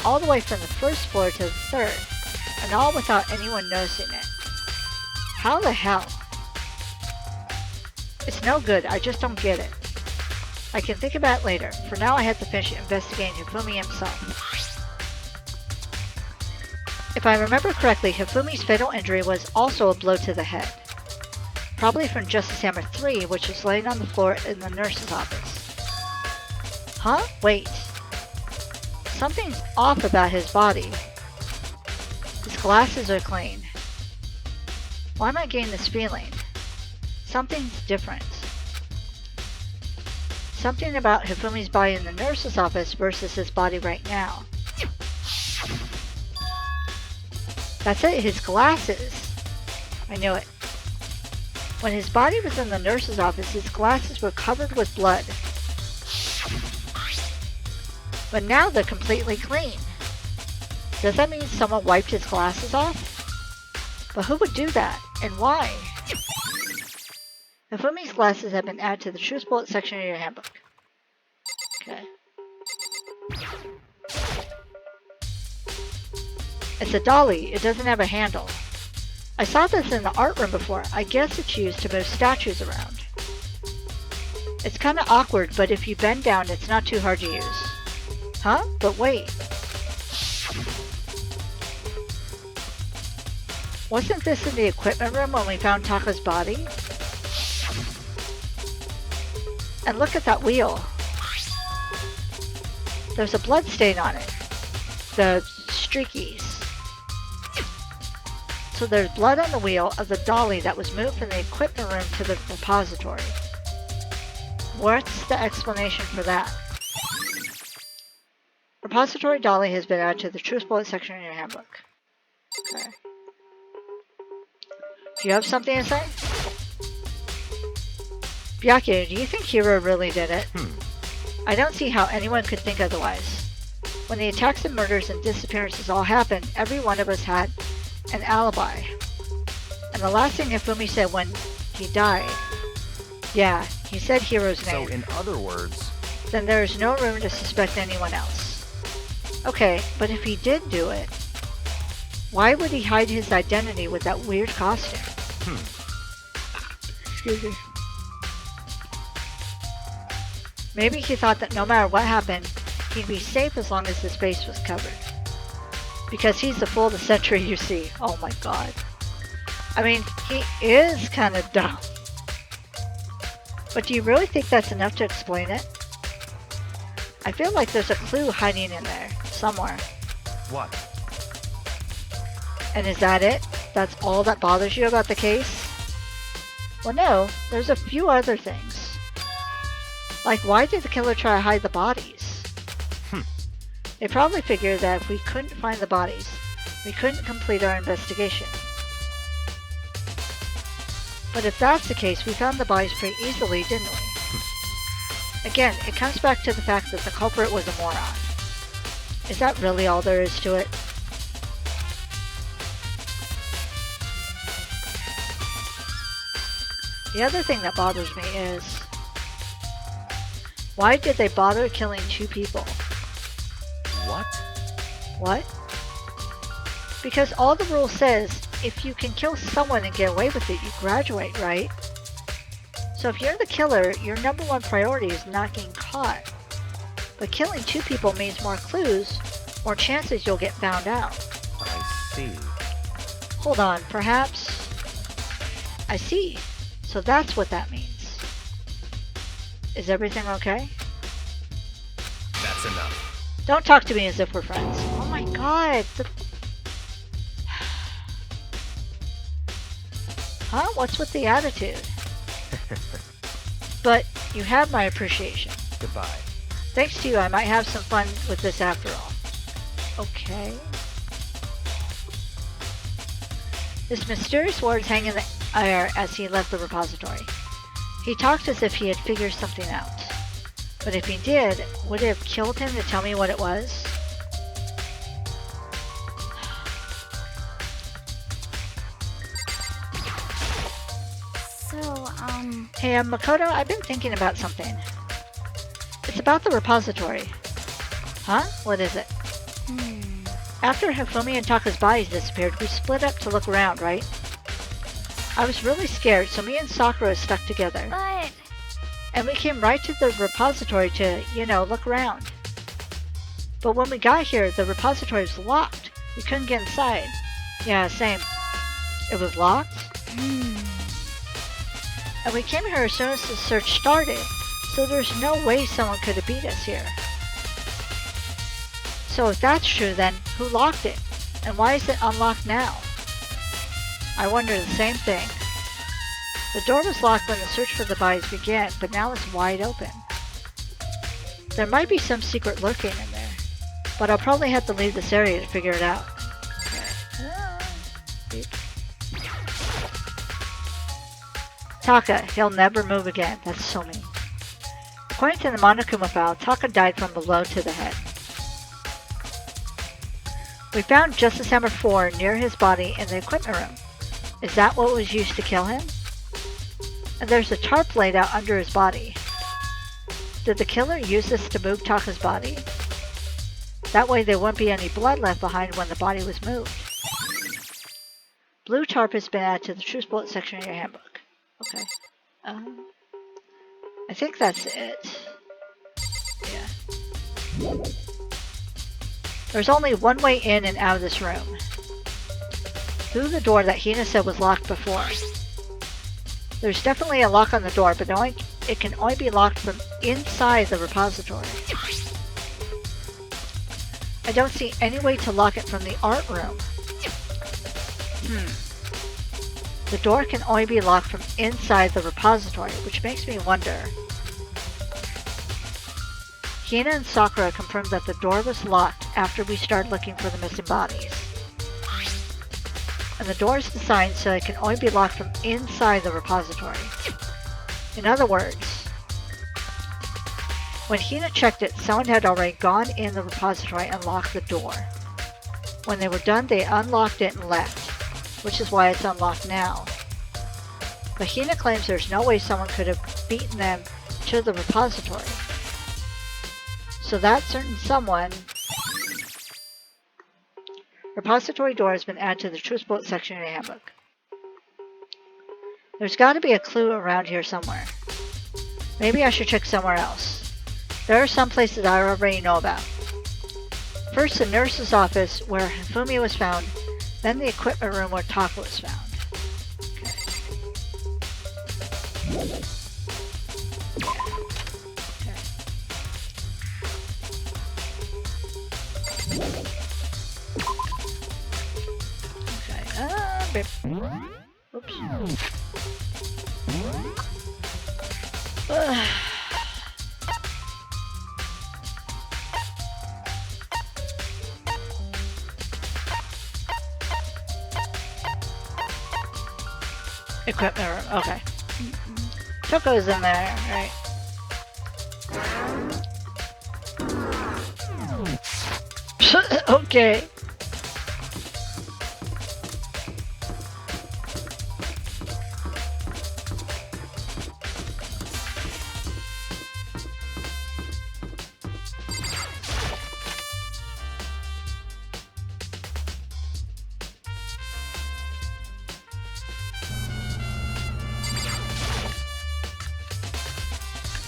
All the way from the 1st floor to the 3rd, and all without anyone noticing it. How the hell? It's no good, I just don't get it. I can think about it later. For now, I have to finish investigating Hifumi himself. If I remember correctly, Hifumi's fatal injury was also a blow to the head. Probably from Justice Hammer 3, which is laying on the floor in the nurse's office. Huh? Wait. Something's off about his body. His glasses are clean. Why am I getting this feeling? Something's different. Something about Hifumi's body in the nurse's office versus his body right now. That's it, his glasses. I knew it. When his body was in the nurse's office, his glasses were covered with blood. But now they're completely clean. Does that mean someone wiped his glasses off? But who would do that, and why? Hifumi's glasses have been added to the Truth Bullet section of your handbook. Okay. It's a dolly. It doesn't have a handle. I saw this in the art room before. I guess it's used to move statues around. It's kind of awkward, but if you bend down, it's not too hard to use. Huh? But wait. Wasn't this in the equipment room when we found Taka's body? And look at that wheel. There's a blood stain on it. The streakies. So there's blood on the wheel of the dolly that was moved from the equipment room to the repository. What's the explanation for that? Repository dolly has been added to the Truth Bullet section in your handbook. Okay. Do you have something to say? Byakuya, do you think Hiro really did it? I don't see how anyone could think otherwise. When the attacks and murders and disappearances all happened, every one of us had an alibi. And the last thing Hifumi said when he died, yeah, he said Hiro's name. So in other words, then there is no room to suspect anyone else. Okay, but if he did do it, why would he hide his identity with that weird costume? Excuse me. Maybe he thought that no matter what happened, he'd be safe as long as his face was covered. Because he's the fool of the century, you see. Oh my god. I mean, he is kind of dumb. But do you really think that's enough to explain it? I feel like there's a clue hiding in there, somewhere. what? And is that it? That's all that bothers you about the case? Well, no, there's a few other things. Like, why did the killer try to hide the bodies? They probably figured that if we couldn't find the bodies, we couldn't complete our investigation. But if that's the case, we found the bodies pretty easily, didn't we? Again, it comes back to the fact that the culprit was a moron. Is that really all there is to it? The other thing that bothers me is, why did they bother killing two people? What? What? Because all the rule says, if you can kill someone and get away with it, you graduate, right? So if you're the killer, your number one priority is not getting caught. But killing two people means more clues, more chances you'll get found out. I see. Hold on, perhaps? I see. So that's what that means. Is everything okay? That's enough. Don't talk to me as if we're friends. Oh my god! Huh? What's with the attitude? But you have my appreciation. Goodbye. Thanks to you, I might have some fun with this after all. Okay. His mysterious words hang in the air as he left the repository. He talked as if he had figured something out. But if he did, would it have killed him to tell me what it was? So, Hey, Makoto, I've been thinking about something. It's about the repository. Huh? What is it? After Hifumi and Taka's bodies disappeared, we split up to look around, right? I was really scared, so me and Sakura stuck together. But... And we came right to the repository to, you know, look around. But when we got here, the repository was locked. We couldn't get inside. Yeah, same. It was locked? And we came here as soon as the search started, so there's no way someone could have beat us here. So if that's true, then who locked it? And why is it unlocked now? I wonder the same thing. The door was locked when the search for the bodies began, but now it's wide open. There might be some secret lurking in there, but I'll probably have to leave this area to figure it out. Taka, he'll never move again. That's so mean. According to the Monokuma file, Taka died from below to the head. We found Justice Hammer 4 near his body in the equipment room. Is that what was used to kill him? And there's a tarp laid out under his body. Did the killer use this to move Taka's body? That way there wouldn't be any blood left behind when the body was moved. Blue tarp has been added to the Truth Bullet section of your handbook. Okay. I think that's it. Yeah. There's only one way in and out of this room. Through the door that Hina said was locked before. There's definitely a lock on the door, but it can only be locked from inside the repository. I don't see any way to lock it from the art room. The door can only be locked from inside the repository, which makes me wonder. Hina and Sakura confirmed that the door was locked after we started looking for the missing bodies. And the door is designed so it can only be locked from inside the repository. In other words, when Hina checked it, someone had already gone in the repository and locked the door. When they were done, they unlocked it and left, which is why it's unlocked now. But Hina claims there's no way someone could have beaten them to the repository. So that certain someone... Repository door has been added to the Truth Bullet section of the handbook. There's got to be a clue around here somewhere. Maybe I should check somewhere else. There are some places I already know about. First, the nurse's office where Hifumi was found, then the equipment room where Taka was found. Oops. Equipment room, okay. Choco's in there, right? Okay.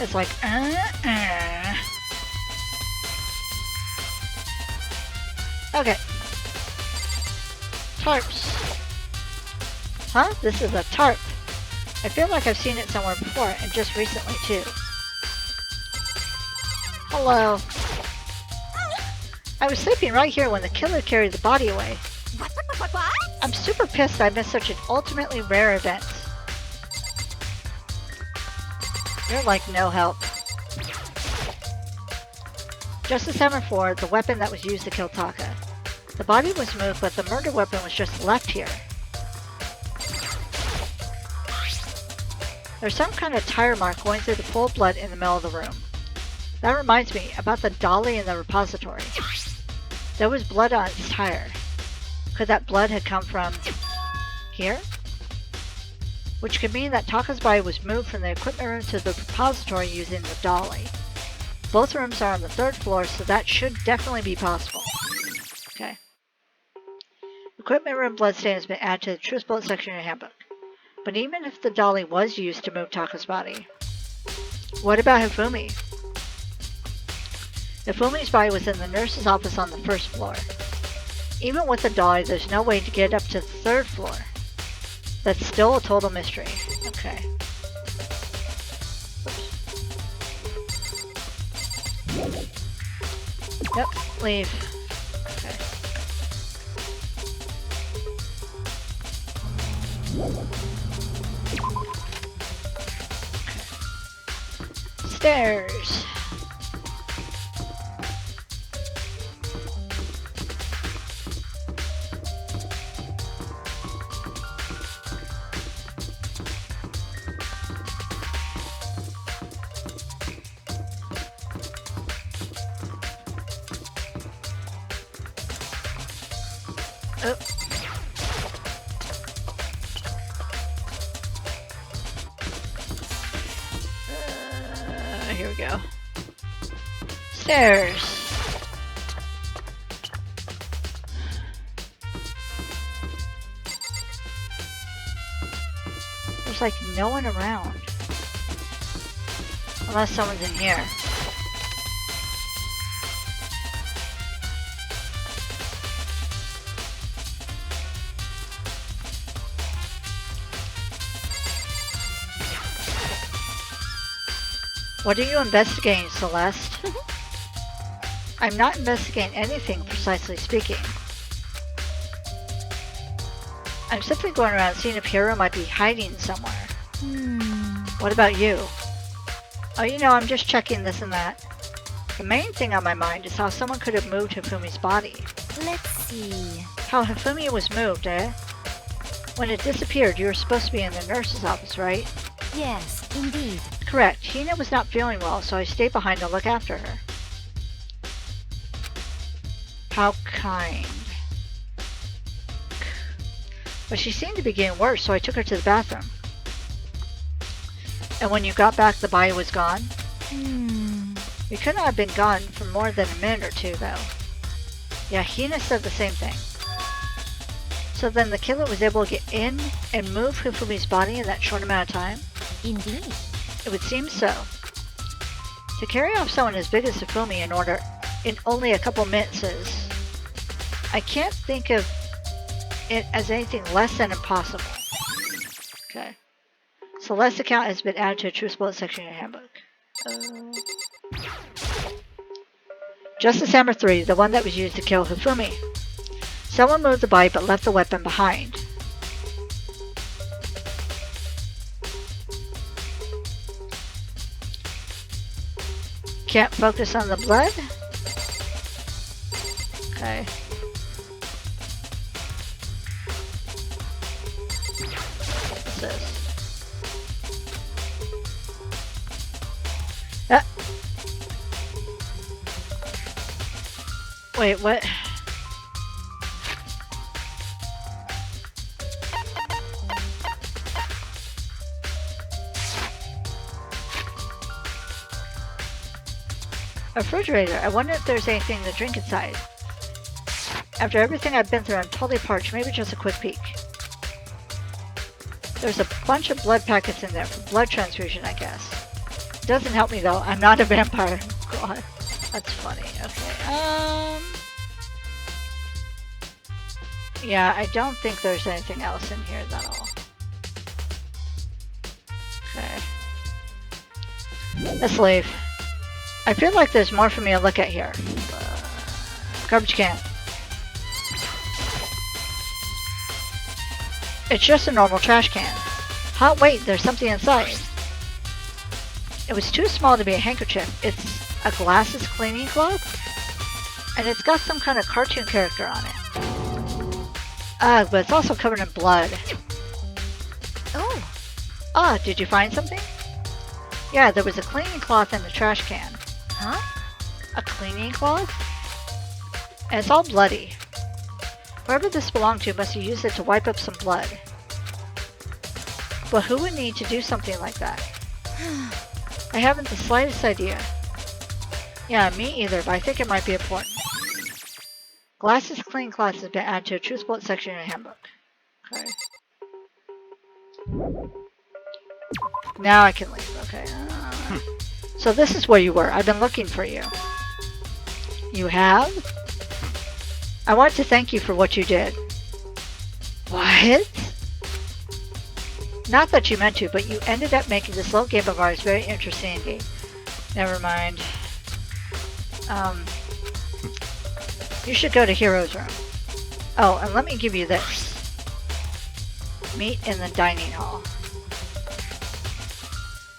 It's like, Okay. Tarps. Huh? This is a tarp. I feel like I've seen it somewhere before, and just recently too. Hello. I was sleeping right here when the killer carried the body away. What? I'm super pissed I missed such an ultimately rare event. You're like no help. Justice Hammer 4, the weapon that was used to kill Taka. The body was moved, but the murder weapon was just left here. There's some kind of tire mark going through the pool of blood in the middle of the room. That reminds me about the dolly in the repository. There was blood on its tire. Could that blood have come from here? Which could mean that Taka's body was moved from the equipment room to the repository using the dolly. Both rooms are on the 3rd floor, so that should definitely be possible. Okay. Equipment room bloodstain has been added to the Truth Bullet section of your handbook. But even if the dolly was used to move Taka's body, what about Hifumi? Hifumi's body was in the nurse's office on the first floor. Even with the dolly, there's no way to get up to the third floor. That's still a total mystery. Okay. Yep, leave. Okay. Stairs. Oh. Here we go. Stairs. There's like no one around. Unless someone's in here. What are you investigating, Celeste? I'm not investigating anything, precisely speaking. I'm simply going around seeing if Hiro might be hiding somewhere. What about you? Oh, you know, I'm just checking this and that. The main thing on my mind is how someone could have moved Hifumi's body. Let's see. How Hifumi was moved, eh? When it disappeared, you were supposed to be in the nurse's office, right? Yes, indeed. Correct. Hina was not feeling well, so I stayed behind to look after her. How kind. But she seemed to be getting worse, so I took her to the bathroom. And when you got back, the body was gone? You could not have been gone for more than a minute or two, though. Yeah, Hina said the same thing. So then the killer was able to get in and move Hifumi's body in that short amount of time? Indeed. It would seem so. To carry off someone as big as Hifumi in only a couple minutes is... I can't think of it as anything less than impossible. Okay. Celeste's account has been added to a truth bullet section in your handbook. Justice Hammer 3, the one that was used to kill Hifumi. Someone moved the body but left the weapon behind. Can't focus on the blood? Okay. What's this? Ah. Wait, what? A refrigerator. I wonder if there's anything to drink inside. After everything I've been through, I'm totally parched. Maybe just a quick peek. There's a bunch of blood packets in there for blood transfusion, I guess. It doesn't help me though. I'm not a vampire. God, that's funny. Okay. Yeah, I don't think there's anything else in here at all. Okay. Let's leave. I feel like there's more for me to look at here. Garbage can. It's just a normal trash can. Huh? Wait, there's something inside. It was too small to be a handkerchief. It's a glasses cleaning cloth? And it's got some kind of cartoon character on it. Ugh, but it's also covered in blood. Oh. Ah, did you find something? Yeah, there was a cleaning cloth in the trash can. Huh? A cleaning cloth? And it's all bloody. Whoever this belonged to must have used it to wipe up some blood. But who would need to do something like that? I haven't the slightest idea. Yeah, me either, but I think it might be important. Glasses cleaning cloth has been added to a truth bullet section in your handbook. Okay. Now I can leave. Okay. So this is where you were. I've been looking for you. You have? I want to thank you for what you did. What? Not that you meant to, but you ended up making this little game of ours very interesting indeed. Never mind. You should go to Hero's room. Oh, and let me give you this. Meet in the dining hall.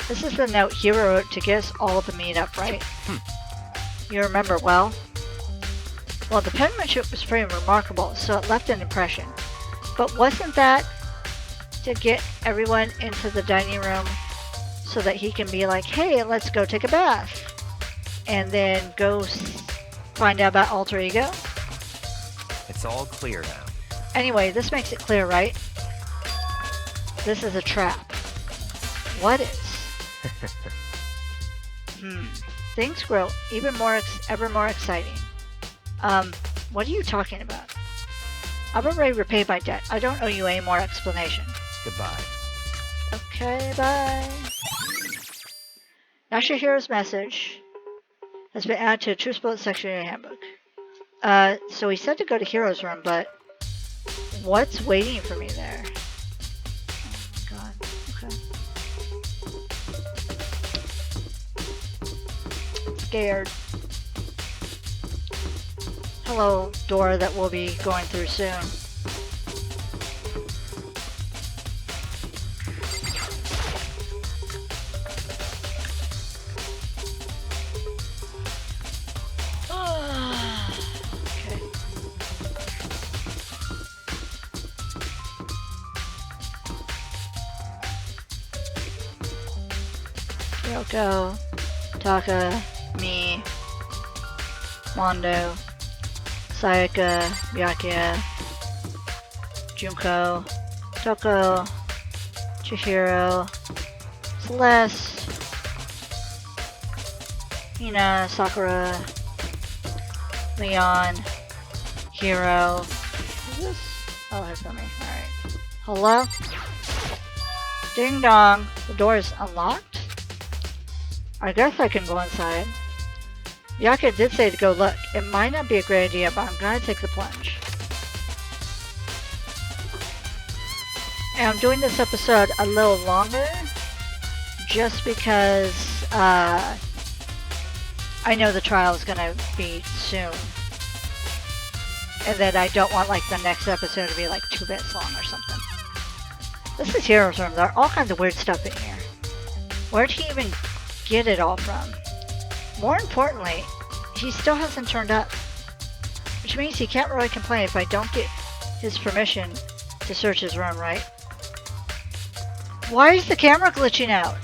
This is the note Hero wrote to get us all to meet up, right? You remember well? Well, the penmanship was pretty remarkable, so it left an impression. But wasn't that to get everyone into the dining room so that he can be like, hey, let's go take a bath? And then go find out about Alter Ego? It's all clear now. Anyway, this makes it clear, right? This is a trap. What is? Things grow even more, ever more exciting. What are you talking about? I've already repaid my debt. I don't owe you any more explanation. Goodbye. Okay, bye. Yashihiro's message has been added to the Truth Bullet section in your handbook. So he said to go to Hero's room, but what's waiting for me there? Oh my god, okay. Scared. Hello, door that we'll be going through soon. Okay. Kyoko, Taka, me, Mondo, Sayaka, Byakuya, Junko, Toko, Chihiro, Celeste, Hina, Sakura, Leon, Hero. Is this? Oh, it's for me. Alright. Hello? Ding dong. The door is unlocked? I guess I can go inside. Byakuya did say to go look. It might not be a great idea, but I'm gonna take the plunge. And I'm doing this episode a little longer, just because I know the trial is gonna be soon. And that I don't want like the next episode to be like 2 minutes long or something. This is Hero's room. There are all kinds of weird stuff in here. Where'd he even get it all from? More importantly, he still hasn't turned up. Which means he can't really complain if I don't get his permission to search his room, right? Why is the camera glitching out?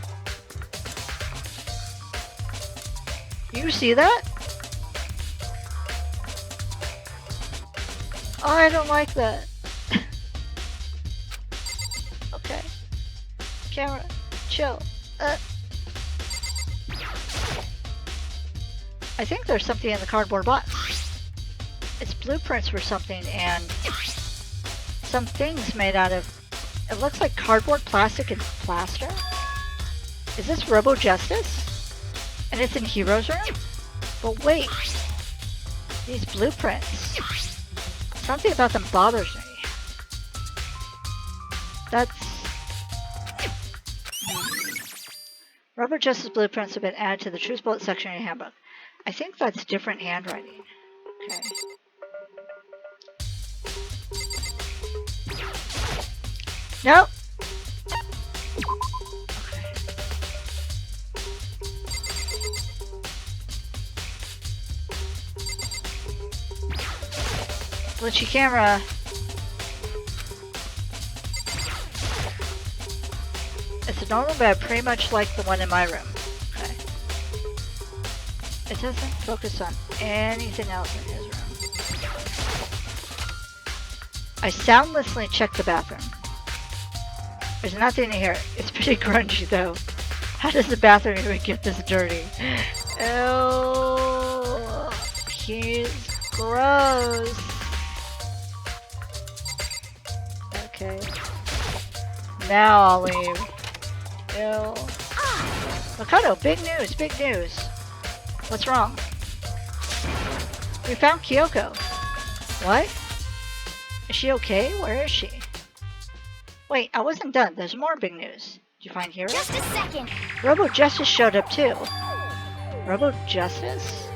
You see that? Oh, I don't like that. Okay. Camera, chill. I think there's something in the cardboard box. It's blueprints for something and some things made out of, it looks like cardboard, plastic, and plaster. Is this Robo Justice? And it's in Hero's room? But wait, these blueprints. Something about them bothers me. That's... Robo Justice blueprints have been added to the Truth Bullet section in your handbook. I think that's different handwriting. Okay. Nope. Okay. Glitchy camera. It's a normal bed, pretty much like the one in my room. Okay. It doesn't focus on anything else in his room. I soundlessly checked the bathroom. There's nothing in here. It's pretty grungy though. How does the bathroom even get this dirty? Ew. He's gross. Okay. now I'll leave. Ew. Makoto, big news, big news. What's wrong? We found Kyoko. What? Is she okay? Where is she? Wait, I wasn't done. There's more big news. Did you find Hero? Just a second. Robo Justice showed up too. Robo Justice?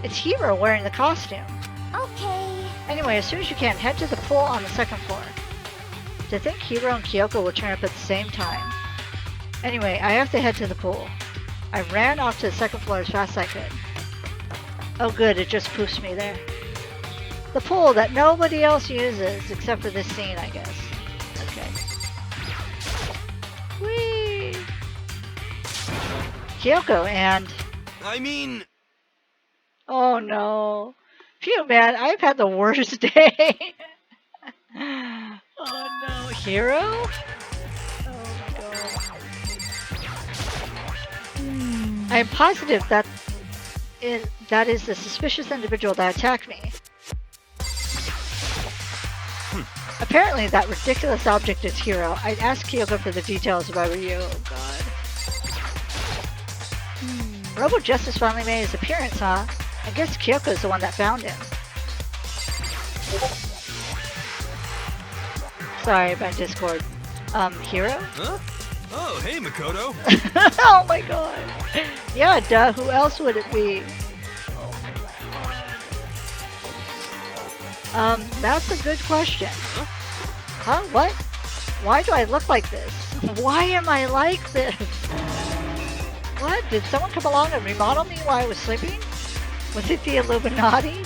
It's Hero wearing the costume. Okay. Anyway, as soon as you can, head to the pool on the second floor. To think Hero and Kyoko will turn up at the same time. Anyway, I have to head to the pool. I ran off to the second floor as fast as I could. Oh good, it just poofs me there. The pool that nobody else uses except for this scene, I guess. Okay. Whee! Kyoko and... I mean... Oh no. Phew, man, I've had the worst day. Oh no. Hero? Oh my god. I am positive that that is the suspicious individual that attacked me. Apparently that ridiculous object is Hero. I'd ask Kyoko for the details if I were you. Oh god. Robo Justice finally made his appearance, huh? I guess Kyoko's the one that found him. Sorry about Discord. Hero? Huh? Oh, hey, Makoto. Oh my god. Yeah, duh, who else would it be? That's a good question. Huh? What? Why do I look like this? Why am I like this? What? Did someone come along and remodel me while I was sleeping? Was it the Illuminati?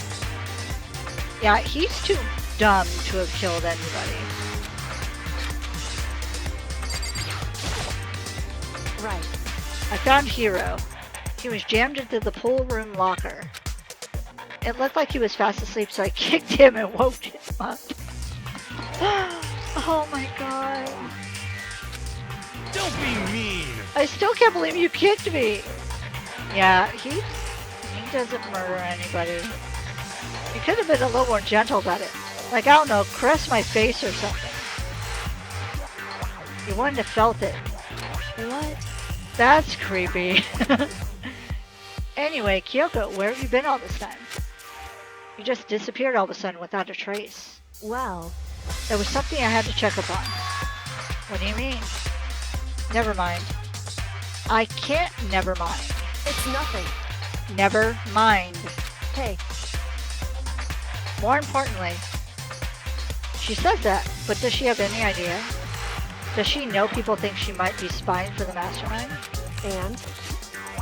Yeah, he's too dumb to have killed anybody. Right. I found Hero. He was jammed into the pool room locker. It looked like he was fast asleep, so I kicked him and woke him up. Oh my god. Don't be mean. I still can't believe you kicked me. Yeah, he doesn't murder anybody. You could have been a little more gentle about it. Like, I don't know, caress my face or something. You wouldn't have felt it. What? That's creepy. Anyway, Kyoko, where have you been all this time? You just disappeared all of a sudden without a trace. Well, There was something I had to check up on. What do you mean? Never mind. I can't never mind. it's nothing. Never mind. Hey, More importantly, she says that, but does she have any idea? Does she know people think she might be spying for the mastermind? and?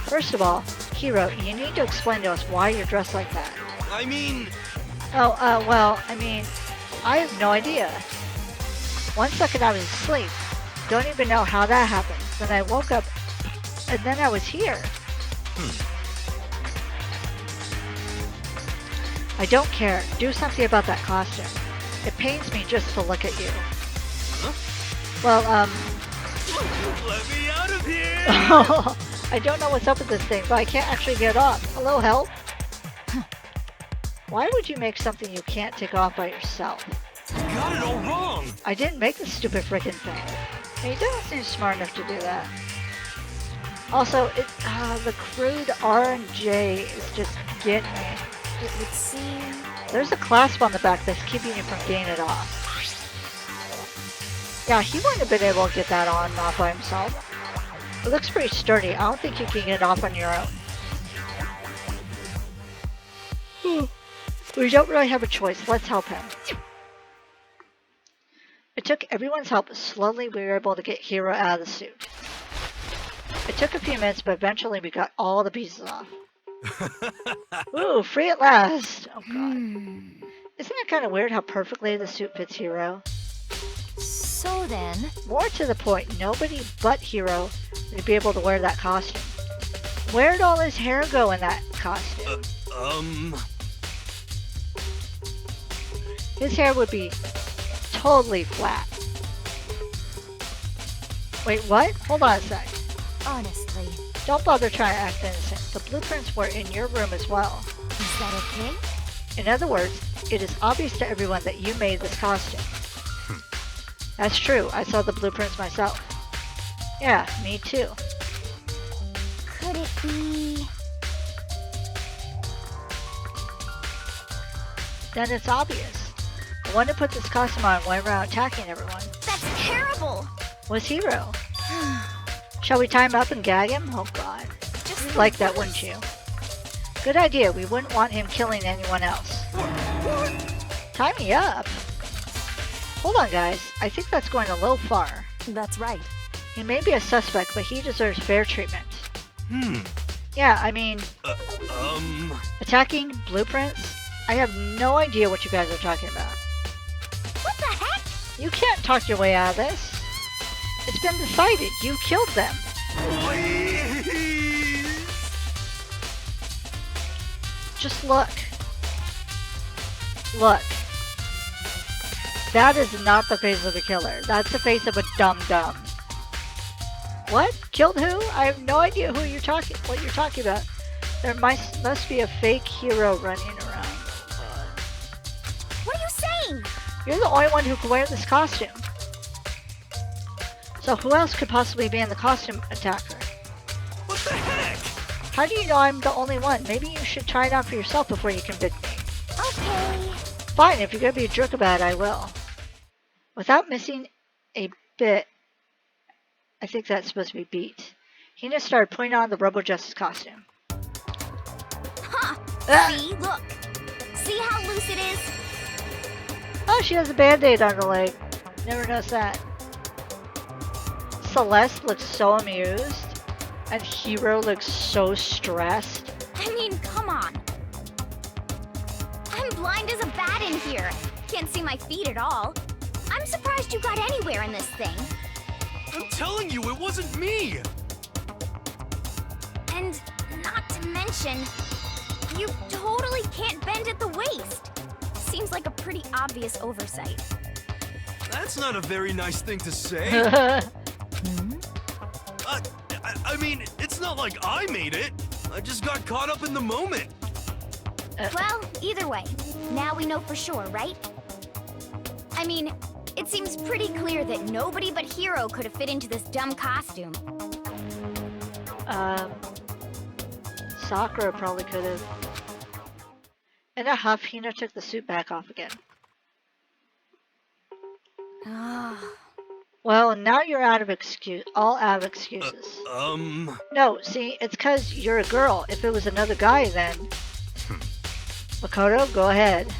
First of all, Hero, you need to explain to us why you're dressed like that. I mean... Oh, well, I mean, I have no idea. One second I was asleep. Don't even know how that happened. Then I woke up, and then I was here. I don't care. Do something about that costume. It pains me just to look at you. Well, Let me out of here! I don't know what's up with this thing, but I can't actually get it off. Hello, help? Why would you make something you can't take off by yourself? You got it all wrong! I didn't make this stupid frickin' thing. And he doesn't seem smart enough to do that. Also, the crude R and J is just getting me. It would seem... There's a clasp on the back that's keeping you from getting it off. Yeah, he wouldn't have been able to get that on and off by himself. It looks pretty sturdy. I don't think you can get it off on your own. We don't really have a choice. Let's help him. It took everyone's help, but slowly we were able to get Hero out of the suit. It took a few minutes, but eventually we got all the pieces off. Ooh, free at last! Oh god. Isn't it kind of weird how perfectly the suit fits Hero? So then, More to the point, nobody but Hero would be able to wear that costume. Where'd all his hair go in that costume? His hair would be totally flat. Wait, what? Hold on a sec. honestly, Don't bother trying to act innocent. The blueprints were in your room as well. is that okay? In other words, it is obvious to everyone that you made this costume. That's true. I saw the blueprints myself. Yeah, me too. Could it be... Then it's obvious. The one who put this costume on went around attacking everyone That's terrible! was Hero. Shall we tie him up and gag him? Oh god. Just You'd like that, wouldn't you? Good idea. We wouldn't want him killing anyone else. Tie me up? Hold on, guys. I think that's going a little far. That's right. He may be a suspect, but he deserves fair treatment. Yeah, I mean, attacking blueprints? I have no idea what you guys are talking about. What the heck? You can't talk your way out of this. It's been decided. You killed them. Just look. Look. That is not the face of the killer. That's the face of a dum-dum. What? Killed who? I have no idea what you're talking about. There must be a fake hero running around. What are you saying? You're the only one who can wear this costume. So who else could possibly be in the costume attacker? What the heck? How do you know I'm the only one? Maybe you should try it out for yourself before you convict me. Okay. Fine, if you're gonna be a jerk about it, I will. Without missing a bit, I think that's supposed to be beat. Hina started putting on the Robo Justice costume. Huh. Ah! See? Look. See how loose it is? Oh, she has a band-aid on her leg. Never noticed that. Celeste looks so amused, and Hero looks so stressed. I mean, come on. I'm blind as a bat in here. Can't see my feet at all. I'm surprised you got anywhere in this thing. I'm telling you, it wasn't me! And not to mention, you totally can't bend at the waist. Seems like a pretty obvious oversight. That's not a very nice thing to say. I mean, it's not like I made it. I just got caught up in the moment. Well, either way, now we know for sure, right? I mean, it seems pretty clear that nobody but Hero could have fit into this dumb costume. Sakura probably could have. In a huff, Hina took the suit back off again. Well, now you're all out of excuses. No, see, it's 'cause you're a girl. If it was another guy, then... Makoto, go ahead.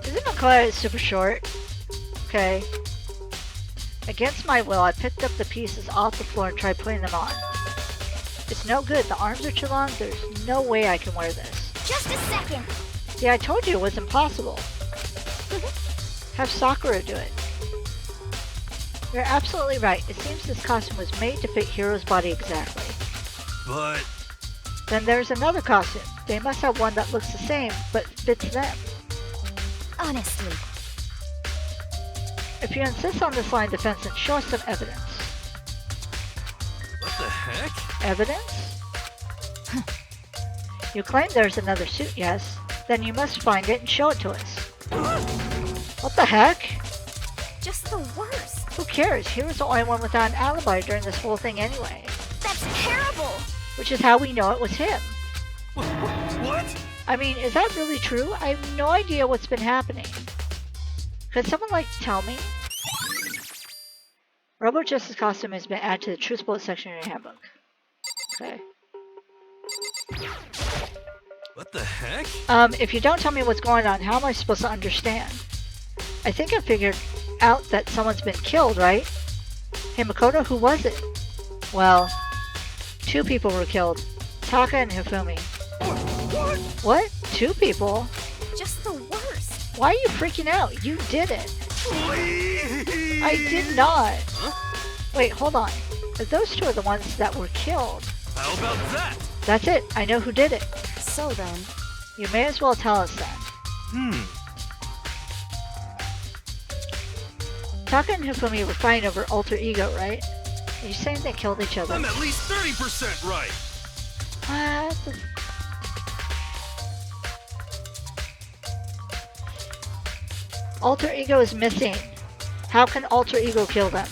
Isn't Makoto super short? Okay. Against my will, I picked up the pieces off the floor and tried putting them on. It's no good. The arms are too long. There's no way I can wear this. Just a second. See, I told you it was impossible. Have Sakura do it. You're absolutely right. It seems this costume was made to fit Hero's body exactly. But... Then there's another costume. They must have one that looks the same, but fits them. Honestly. If you insist on this line of defense, then show us some evidence. what the heck? Evidence? You claim there's another suit, yes. Then you must find it and show it to us. What the heck? Just the worst. Who cares? Hero's the only one without an alibi during this whole thing anyway. That's terrible. Which is how we know it was him. What? I mean, is that really true? I have no idea what's been happening. Could someone, tell me? Robo Justice costume has been added to the Truth Bullet section in your handbook. Okay. What the heck? If you don't tell me what's going on, how am I supposed to understand? I think I figured out that someone's been killed, right? Hey, Makoto, who was it? Well, 2 people were killed. Taka and Hifumi. What? 2 people? Just the worst. Why are you freaking out? You did it. Please. I did not. Huh? Wait, hold on. If those 2 are the ones that were killed. How about that? That's it. I know who did it. So then, You may as well tell us then. Taka and Hifumi were fighting over alter ego, right? Are you saying they killed each other? I'm at least 30% right. What the... Alter ego is missing. How can Alter Ego kill them?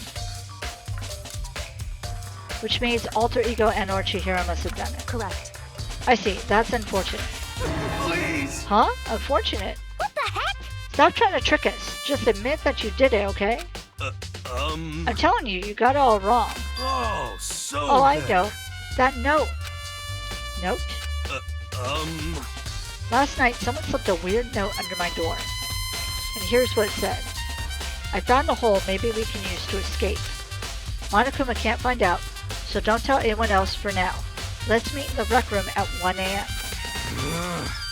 Which means Alter Ego and or Chihiro must have done it. Correct. I see. That's unfortunate. Please! Huh? Unfortunate? What the heck? Stop trying to trick us. Just admit that you did it, okay? I'm telling you, you got it all wrong. Oh, so Oh, I bad. know. That note. Note? Last night, someone slipped a weird note under my door. And here's what it said. I found a hole maybe we can use to escape. Monokuma can't find out, so don't tell anyone else for now. Let's meet in the rec room at 1 a.m.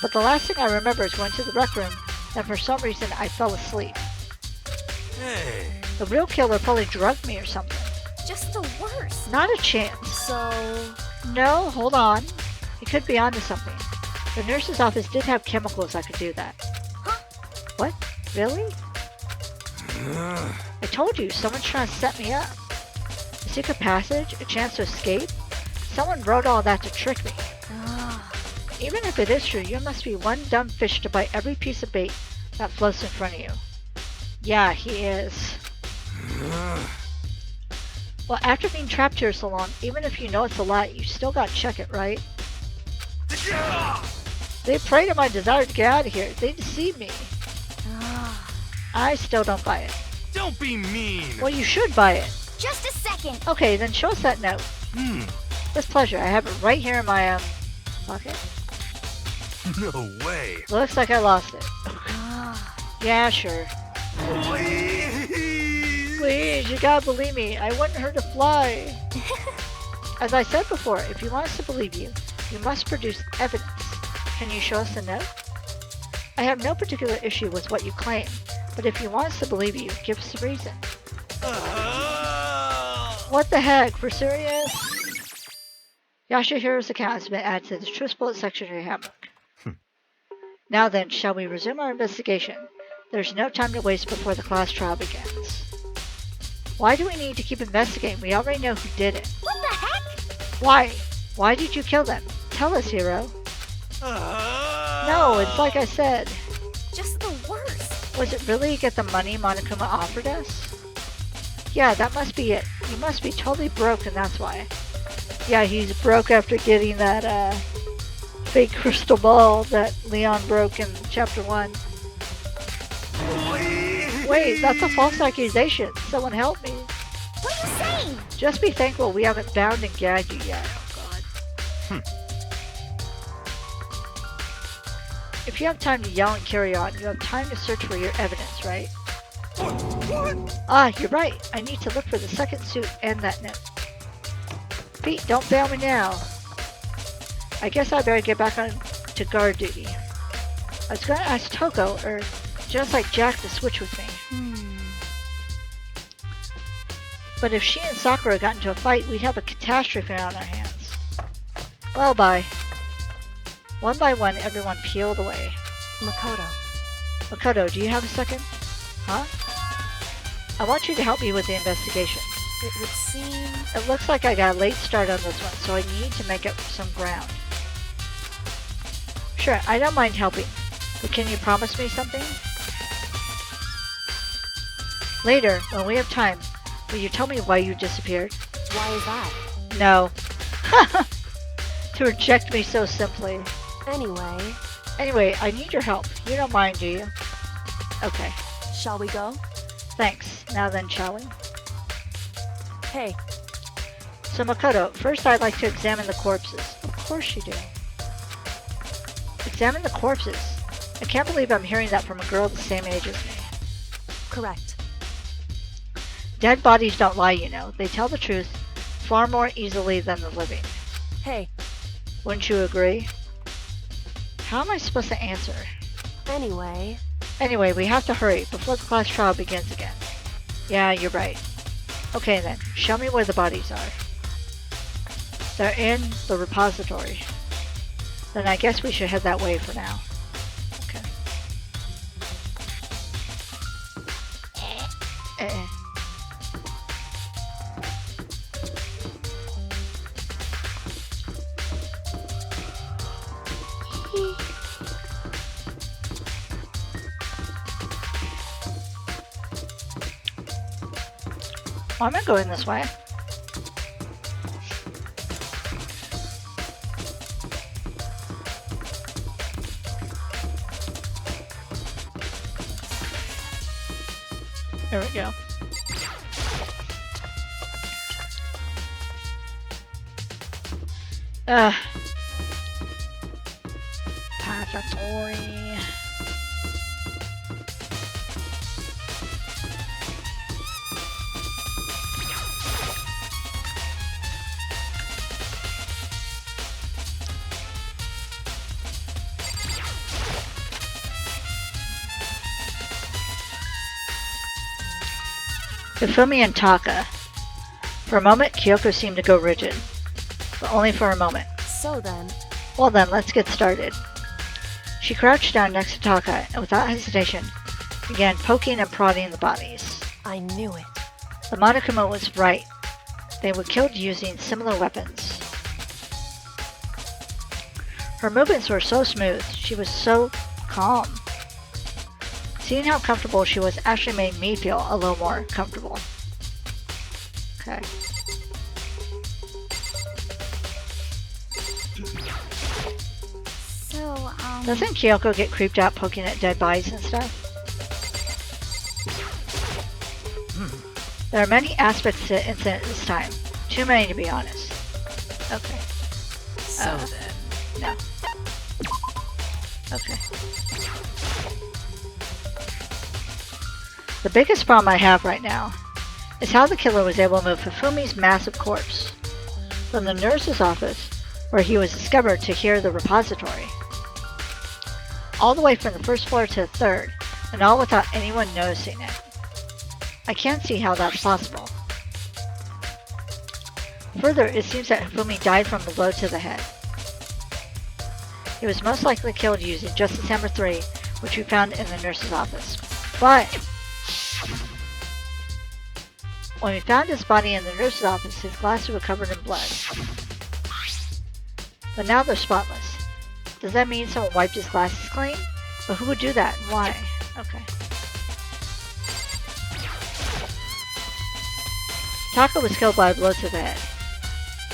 But the last thing I remember is going to the rec room, and for some reason I fell asleep. Hey. The real killer probably drugged me or something. Just the worst. Not a chance. So, No, hold on. He could be onto something. The nurse's office did have chemicals that could do that. Huh? What? Really? I told you, someone's trying to set me up. A secret passage? A chance to escape? Someone wrote all that to trick me. Even if it is true, you must be one dumb fish to bite every piece of bait that floats in front of you. Yeah, he is. Well, after being trapped here so long, even if you know it's a lie, you still gotta check it, right? They preyed on my desire to get out of here. They deceived me. I still don't buy it. Don't be mean. Well, you should buy it. Just a second. Okay, then show us that note. With pleasure. I have it right here in my, pocket. No way. Looks like I lost it. Yeah, sure. Please. Please, you gotta believe me. I wouldn't hurt to fly. As I said before, if you want us to believe you, you must produce evidence. Can you show us the note? I have no particular issue with what you claim, but if you want us to believe you, give us a reason. What the heck? For serious? Yashihiro's account has been added to the Truth Bullet section of your handbook. Now then, shall we resume our investigation? There's no time to waste before the class trial begins. Why do we need to keep investigating? We already know who did it. What the heck? Why? Why did you kill them? Tell us, Hiro. No, it's like I said. Just the worst. Was it really to get the money Monokuma offered us? Yeah, that must be it. He must be totally broke and that's why. Yeah, he's broke after getting that, fake crystal ball that Leon broke in Chapter 1. Wait, that's a false accusation. Someone help me. What are you saying? Just be thankful we haven't bound and gagged you yet. Oh, God. If you have time to yell and carry on, you have time to search for your evidence, right? What? Ah, you're right. I need to look for the second suit and that note. Pete, don't bail me now. I guess I better get back on to guard duty. I was gonna ask Toko, or just like Jack, to switch with me. But if she and Sakura got into a fight, we'd have a catastrophe on our hands. Well, bye. One by one, everyone peeled away. Makoto. Makoto, do you have a second? Huh? I want you to help me with the investigation. It would seem... It looks like I got a late start on this one, so I need to make up some ground. Sure, I don't mind helping, but can you promise me something? Later, when we have time, will you tell me why you disappeared? Why is that? No. To reject me so simply. Anyway, I need your help. You don't mind, do you? Okay. shall we go? Thanks. Now then, shall we? Hey, So Makoto, first I'd like to examine the corpses. Of course you do. Examine the corpses? I can't believe I'm hearing that from a girl the same age as me. correct. Dead bodies don't lie, you know. They tell the truth far more easily than the living. Hey, Wouldn't you agree? How am I supposed to answer? anyway, We have to hurry before the class trial begins again. Yeah, you're right. Okay then, show me where the bodies are. They're in the repository. Then I guess we should head that way for now. Okay. Eh. Oh, I'm not going this way. There we go. Purgatory. Hifumi and Taka. For a moment, Kyoko seemed to go rigid. But only for a moment. So then... Well then, let's get started. She crouched down next to Taka and without hesitation began poking and prodding the bodies. I knew it. The Monokuma was right. They were killed using similar weapons. Her movements were so smooth. She was so calm. Seeing how comfortable she was actually made me feel a little more comfortable. Okay. So, Doesn't Kyoko get creeped out poking at dead bodies and stuff? There are many aspects to the incident this time. Too many to be honest. Okay. So then... No. Okay. The biggest problem I have right now is how the killer was able to move Hifumi's massive corpse from the nurse's office, where he was discovered, to here, the repository. All the way from the first floor to the third, and all without anyone noticing it. I can't see how that's possible. Further, it seems that Hifumi died from the blow to the head. He was most likely killed using Justice Hammer 3, which we found in the nurse's office. But when we found his body in the nurse's office, his glasses were covered in blood. But now they're spotless. Does that mean someone wiped his glasses clean? But who would do that and why? Okay. Taka was killed by a blow to the head.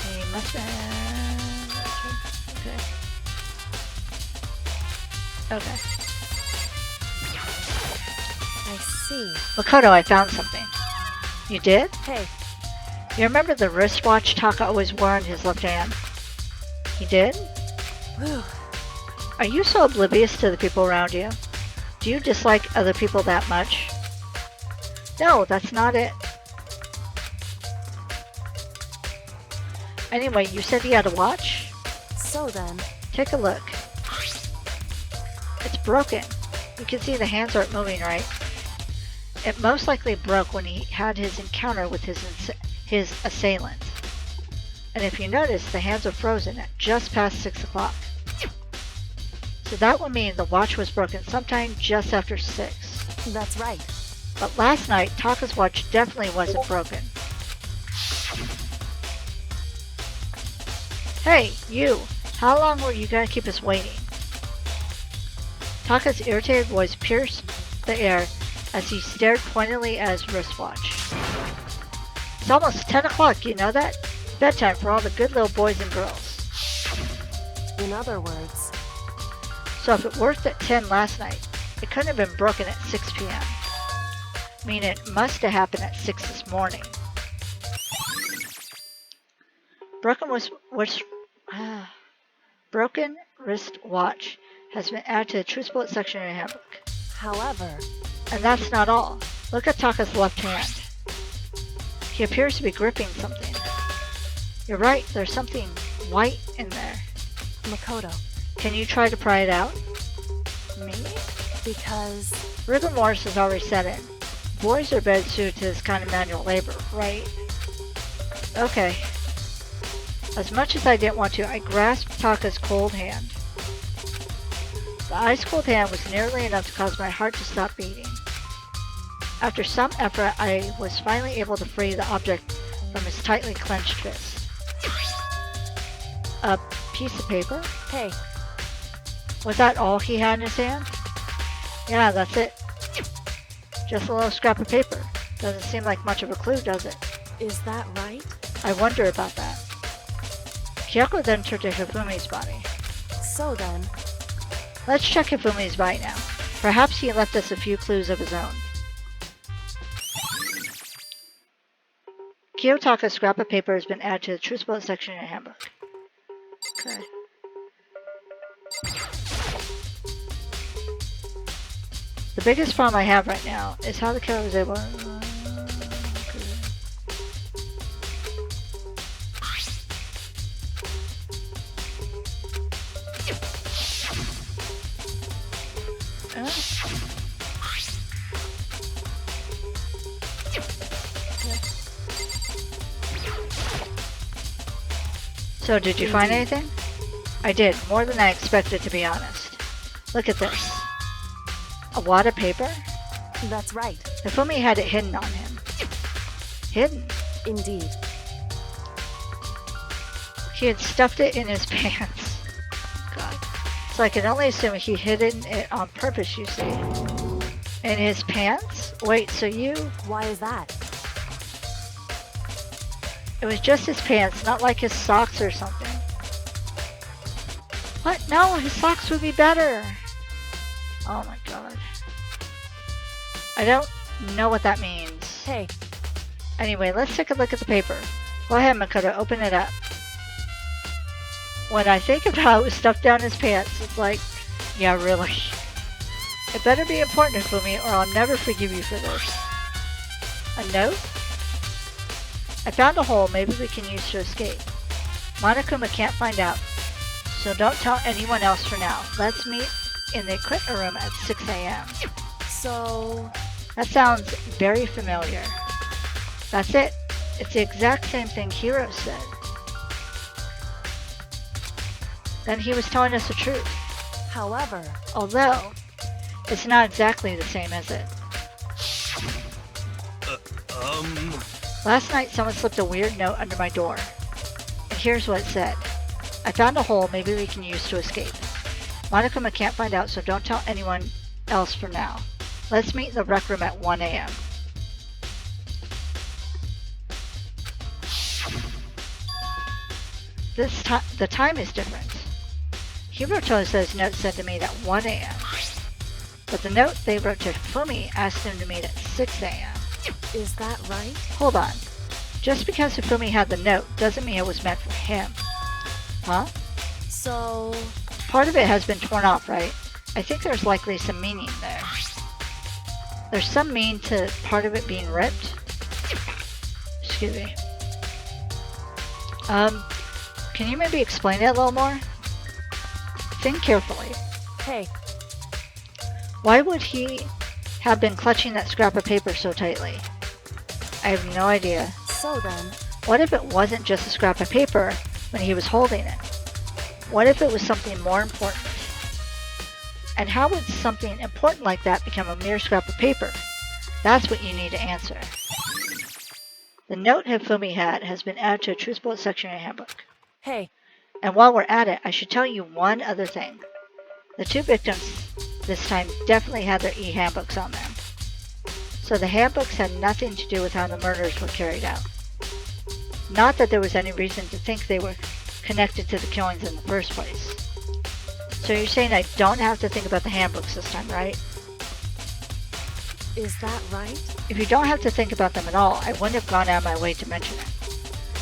He must have... Okay. Okay. I see. Makoto, I found something. You did? Hey, You remember the wristwatch Taka always wore on his left hand? He did? whew. Are you so oblivious to the people around you? Do you dislike other people that much? No, that's not it. Anyway, you said he had a watch? So then... Take a look. It's broken. You can see the hands aren't moving right. It most likely broke when he had his encounter with his assailant. And if you notice, the hands are frozen at just past 6 o'clock. So that would mean the watch was broken sometime just after 6. That's right. But last night, Taka's watch definitely wasn't broken. Hey, you! How long were you gonna keep us waiting? Taka's irritated voice pierced the air as he stared pointedly at his wristwatch. It's almost 10 o'clock, you know that? Bedtime for all the good little boys and girls. In other words... So if it worked at 10 last night, it couldn't have been broken at 6 p.m. I mean, it must have happened at 6 this morning. Broken wristwatch has been added to the Truth Bullet section in the handbook. However... And that's not all. Look at Taka's left hand. He appears to be gripping something. You're right, there's something white in there. Makoto. Can you try to pry it out? Me? Because... Rigor mortis has already set in. Boys are better suited to this kind of manual labor, right? Okay. As much as I didn't want to, I grasped Taka's cold hand. The ice-cold hand was nearly enough to cause my heart to stop beating. After some effort, I was finally able to free the object from his tightly clenched fist. A piece of paper? Hey, Was that all he had in his hand? Yeah, that's it. Just a little scrap of paper. Doesn't seem like much of a clue, does it? Is that right? I wonder about that. Kyoko then turned to Hifumi's body. So then, Let's check Hifumi's body now. Perhaps he left us a few clues of his own. Kiyotaka's scrap of paper has been added to the Truth Bullet section in your handbook. Okay. The biggest problem I have right now is how the killer was able to... So, did you find anything? I did, more than I expected, to be honest. Look at this. A wad of paper? that's right. Hifumi had it hidden on him. Hidden? Indeed. He had stuffed it in his pants. God. So I can only assume he hidden it on purpose, you see. In his pants? Wait, so you... Why is that? It was just his pants, not like his socks or something. What? No, his socks would be better. Oh my god. I don't know what that means. Hey, Anyway, let's take a look at the paper. Go ahead, Makoto, open it up. When I think of how it was stuffed down his pants, it's like, yeah, really. It better be important for me, or I'll never forgive you for this. A note? I found a hole maybe we can use to escape. Monokuma can't find out, so don't tell anyone else for now. Let's meet in the equipment room at 6 a.m. so... That sounds very familiar. That's it. It's the exact same thing Hiro said. Then he was telling us the truth. However, Although, it's not exactly the same, is it? Last night someone slipped a weird note under my door. And here's what it said. I found a hole maybe we can use to escape. Monokuma can't find out, so don't tell anyone else for now. Let's meet in the rec room at 1 a.m. The time is different. Hiroto says note sent to meet at 1 a.m. But the note they wrote to Fumi asked him to meet at 6 a.m. is that right? Hold on. Just because Hifumi had the note doesn't mean it was meant for him. Huh? So... Part of it has been torn off, right? I think there's likely some meaning there. There's some meaning to part of it being ripped. Excuse me. Can you maybe explain it a little more? Think carefully. Hey, Why would he have been clutching that scrap of paper so tightly? I have no idea. so then, What if it wasn't just a scrap of paper when he was holding it? What if it was something more important? And how would something important like that become a mere scrap of paper? That's what you need to answer. The note Hifumi had has been added to a Truth Bullet section in your handbook. hey, And while we're at it, I should tell you one other thing. The two victims this time definitely had their e-handbooks on them. So the handbooks had nothing to do with how the murders were carried out. Not that there was any reason to think they were connected to the killings in the first place. So you're saying I don't have to think about the handbooks this time, right? is that right? If you don't have to think about them at all, I wouldn't have gone out of my way to mention it.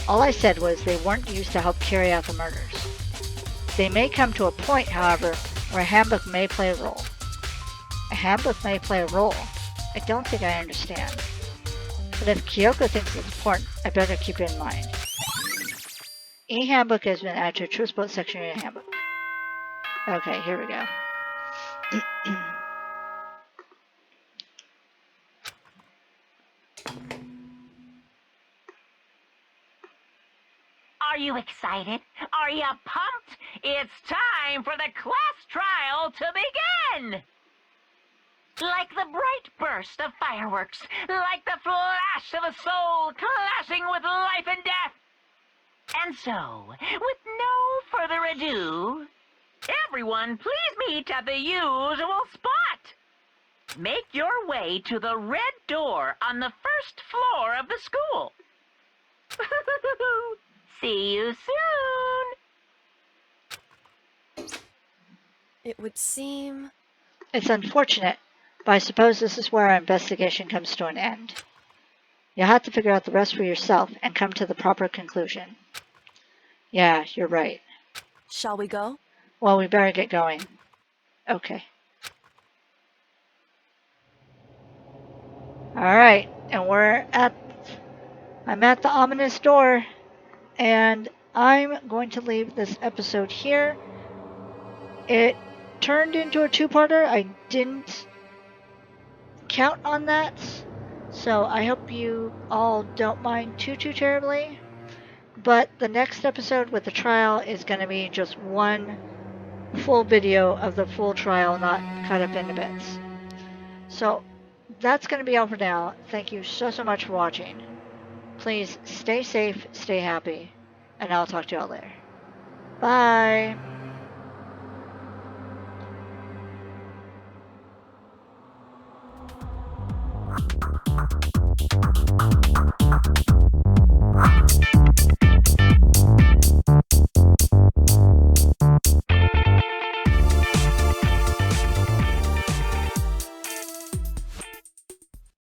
All I said was they weren't used to help carry out the murders. They may come to a point, however, where a handbook may play a role. A handbook may play a role. I don't think I understand. But if Kyoko thinks it's important, I better keep it in mind. E-handbook has been added to a Truth Bullet section in your handbook. Okay, here we go. Are you excited? Are you pumped? It's time for the class trial to begin! Like the bright burst of fireworks, like the flash of a soul clashing with life and death. And so, with no further ado, everyone please meet at the usual spot. Make your way to the red door on the first floor of the school. See you soon. It would seem... It's unfortunate, but I suppose this is where our investigation comes to an end. You'll have to figure out the rest for yourself and come to the proper conclusion. Yeah, you're right. Shall we go? Well, we better get going. Okay. Alright, and I'm at the ominous door, and I'm going to leave this episode here. It turned into a two-parter. I didn't count on that, so I hope you all don't mind too terribly. But the next episode with the trial is going to be just one full video of the full trial, not cut up into bits. So that's going to be all for now. Thank you so much for watching. Please stay safe, stay happy, and I'll talk to y'all later. Bye!